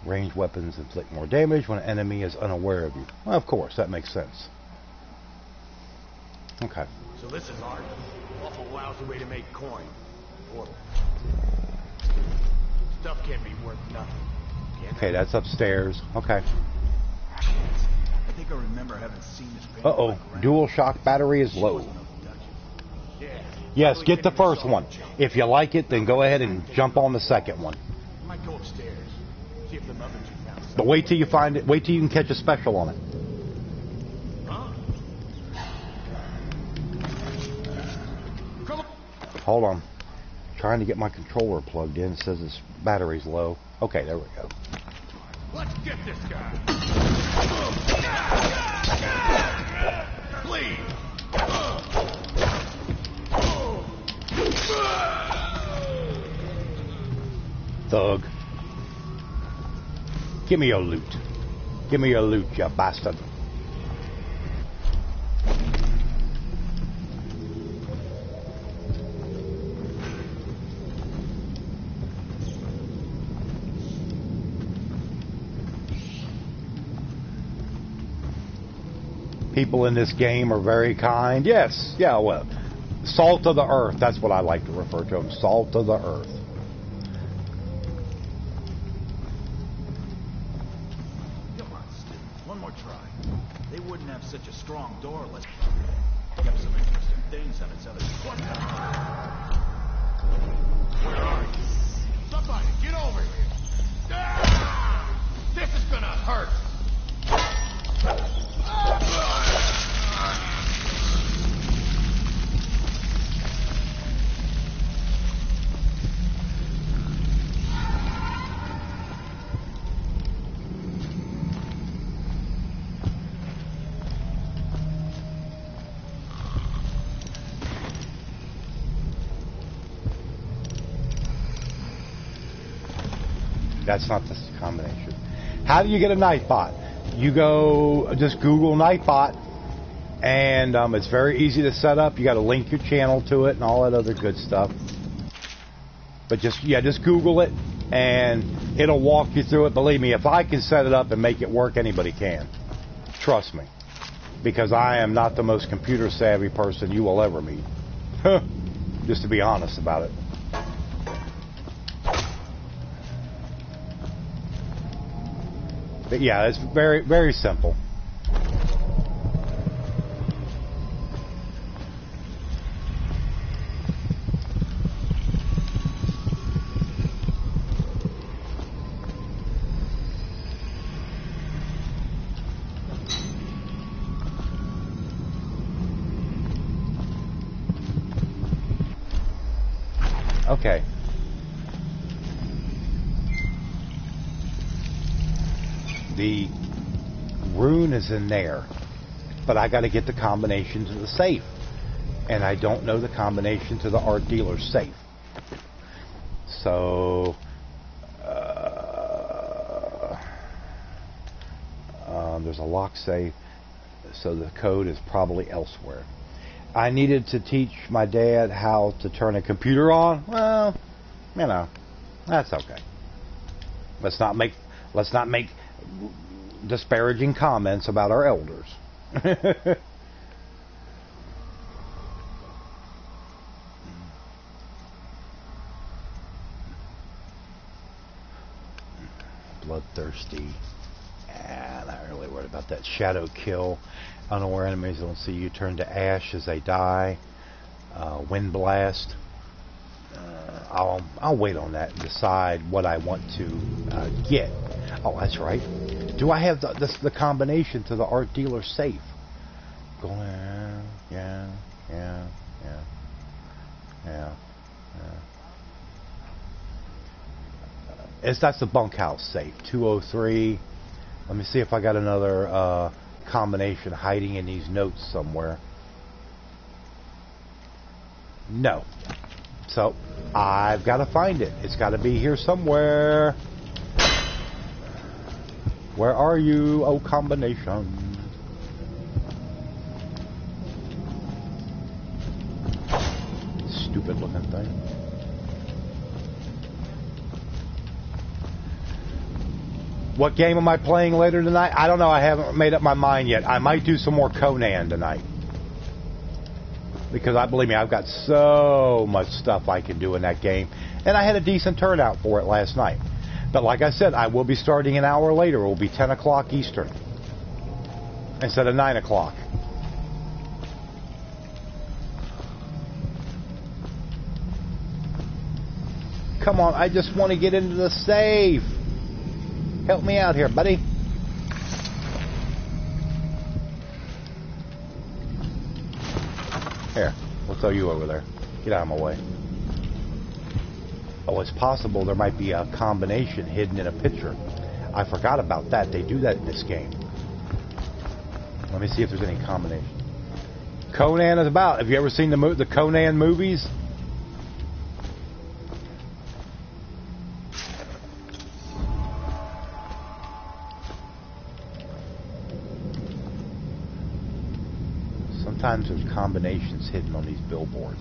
Ranged weapons inflict more damage when an enemy is unaware of you. Well, of course, that makes sense. Okay. So this is art. Awful lousy way to make coin. Or stuff can't be worth nothing. Okay, that's upstairs. Okay. I think I remember having seen this painting. Uh-oh. Dual shock battery is low. Yes, get the first one. If you like it, then go ahead and jump on the second one. Might go upstairs. See if the others you found. But wait till you find it. Wait till you can catch a special on it. Hold on. Trying to get my controller plugged in. It says its battery's low. Okay, there we go. Let's get this guy. Please. Thug. Give me your loot. Give me your loot, you bastard. People in this game are very kind. Yes, yeah, well, salt of the earth. That's what I like to refer to them. Salt of the earth. Come on, Stu. One more try. They wouldn't have such a strong door unless kept some interesting things on its other side. Where are you? Somebody, get over here. Ah! This is gonna hurt. That's not the combination. How do you get a Nightbot? You go, just Google Nightbot, and it's very easy to set up. You got to link your channel to it and all that other good stuff. But just Google it, and it'll walk you through it. Believe me, if I can set it up and make it work, anybody can. Trust me. Because I am not the most computer savvy person you will ever meet. Just to be honest about it. But yeah, it's very, very simple. Okay. The rune is in there, but I got to get the combination to the safe, and I don't know the combination to the art dealer's safe. So there's a lock safe, so the code is probably elsewhere. I needed to teach my dad how to turn a computer on. Well, you know, that's okay. Let's not make disparaging comments about our elders. Bloodthirsty. Not really worried about that. Shadow kill. Unaware enemies don't see you. Turn to ash as they die. Wind blast. I'll wait on that and decide what I want to get. Oh, that's right. Do I have the combination to the art dealer safe? Going, yeah. That's the bunkhouse safe. 203. Let me see if I got another combination hiding in these notes somewhere. No. So I've got to find it. It's got to be here somewhere. Where are you, oh combination? Stupid looking thing. What game am I playing later tonight? I don't know. I haven't made up my mind yet. I might do some more Conan tonight. Because believe me, I've got so much stuff I can do in that game. And I had a decent turnout for it last night. But like I said, I will be starting an hour later. It will be 10 o'clock Eastern. Instead of 9 o'clock. Come on, I just want to get into the safe. Help me out here, buddy. Here, we'll throw you over there. Get out of my way. Oh, it's possible there might be a combination hidden in a picture. I forgot about that. They do that in this game. Let me see if there's any combination. Conan is about. Have you ever seen the Conan movies? Sometimes there's combinations hidden on these billboards.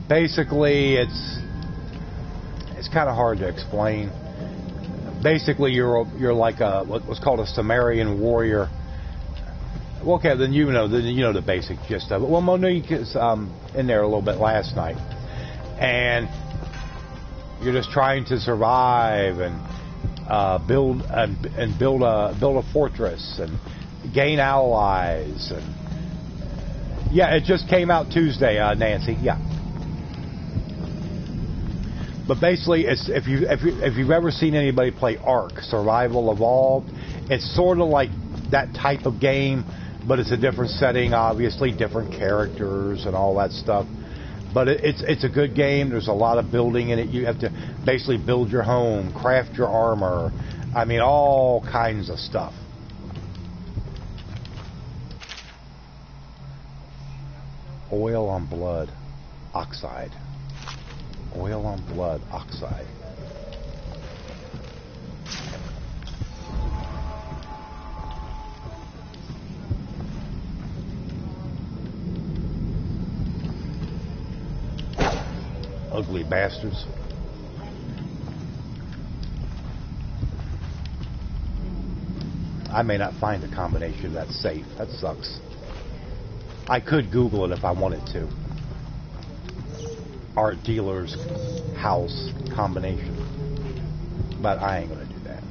Basically, it's kind of hard to explain. Basically, you're like what's called a Sumerian warrior. Well, okay, then you know the basic gist of it. Well, Monique is in there a little bit last night, and you're just trying to survive and build a fortress and gain allies. And yeah, it just came out Tuesday, Nancy. Yeah. But basically, it's if you've ever seen anybody play Ark, Survival Evolved, it's sort of like that type of game, but it's a different setting, obviously, different characters and all that stuff. But it's a good game. There's a lot of building in it. You have to basically build your home, craft your armor. I mean, all kinds of stuff. Oil on blood, oxide. Oil on blood, oxide. Ugly bastards. I may not find a combination that's safe. That sucks. I could Google it if I wanted to. Art dealer's house combination. But I ain't gonna do that.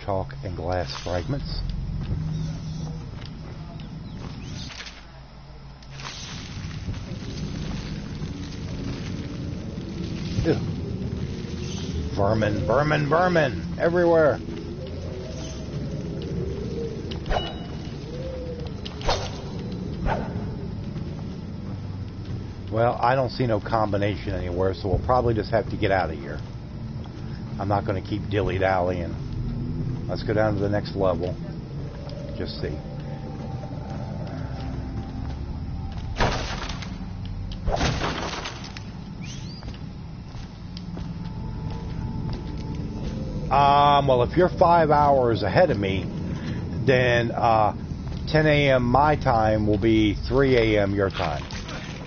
Chalk and glass fragments. Ew. Vermin, vermin, vermin everywhere. Well, I don't see no combination anywhere, so we'll probably just have to get out of here. I'm not going to keep dilly-dallying. Let's go down to the next level. Just see. Well, if you're 5 hours ahead of me, then 10 a.m. my time will be 3 a.m. your time.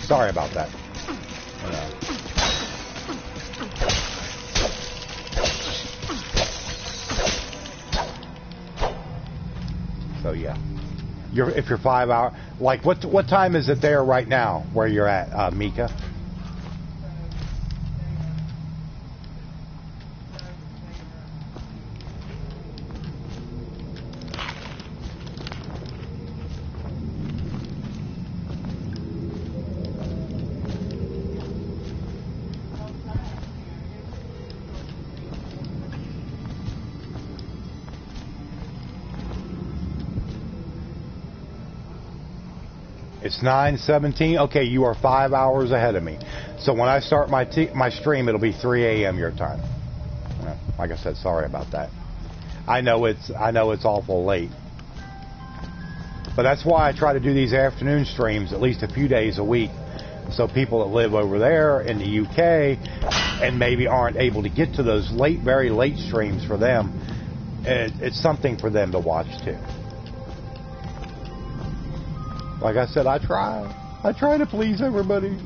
Sorry about that. So yeah, if you're 5 hours, like what time is it there right now where you're at, Mika? It's 9:17. Okay, you are 5 hours ahead of me. So when I start my stream, it'll be 3 a.m. your time. Like I said, sorry about that. I know it's awful late, but that's why I try to do these afternoon streams at least a few days a week, so people that live over there in the UK and maybe aren't able to get to those very late streams for them, it's something for them to watch too. Like I said, I try to please everybody.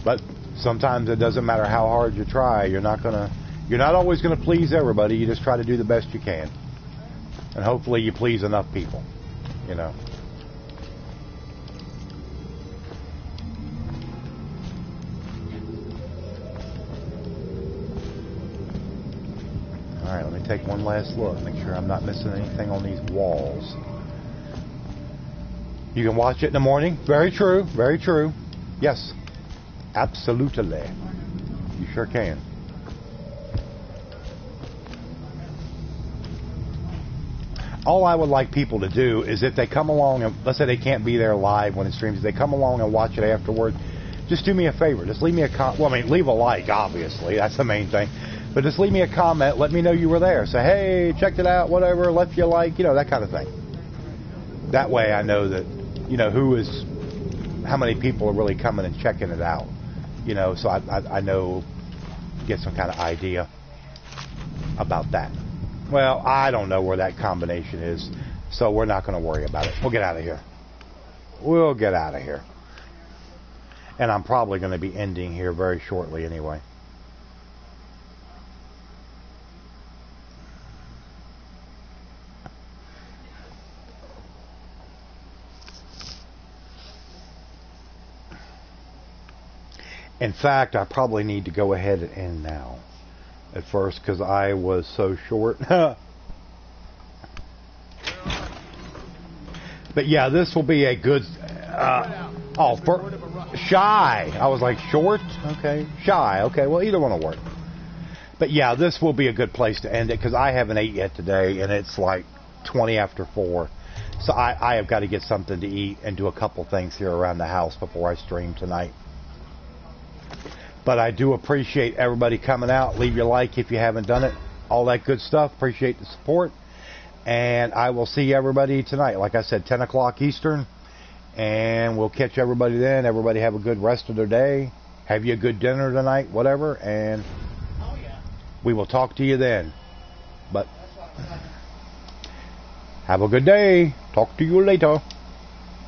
But sometimes it doesn't matter how hard you try. You're not always gonna please everybody. You just try to do the best you can, and hopefully you please enough people. You know. All right, let me take one last look, make sure I'm not missing anything on these walls. You can watch it in the morning. Very true, very true. Yes, absolutely. You sure can. All I would like people to do is if they come along and let's say they can't be there live when it streams, if they come along and watch it afterward, just do me a favor. Just leave me leave a like, obviously. That's the main thing. But just leave me a comment, let me know you were there. Say, hey, checked it out, whatever, left you a like, that kind of thing. That way I know that, how many people are really coming and checking it out. So I know, get some kind of idea about that. Well, I don't know where that combination is, so we're not going to worry about it. We'll get out of here. We'll get out of here. And I'm probably going to be ending here very shortly anyway. In fact, I probably need to go ahead and end now at first because I was so short. But yeah, this will be a good... shy. I was like, short? Okay. Shy. Okay, well, either one will work. But yeah, this will be a good place to end it because I haven't ate yet today and it's like 20 after 4. So I have got to get something to eat and do a couple things here around the house before I stream tonight. But I do appreciate everybody coming out. Leave your like if you haven't done it. All that good stuff. Appreciate the support. And I will see everybody tonight. Like I said, 10 o'clock Eastern. And we'll catch everybody then. Everybody have a good rest of their day. Have you a good dinner tonight, whatever. And we will talk to you then. But have a good day. Talk to you later.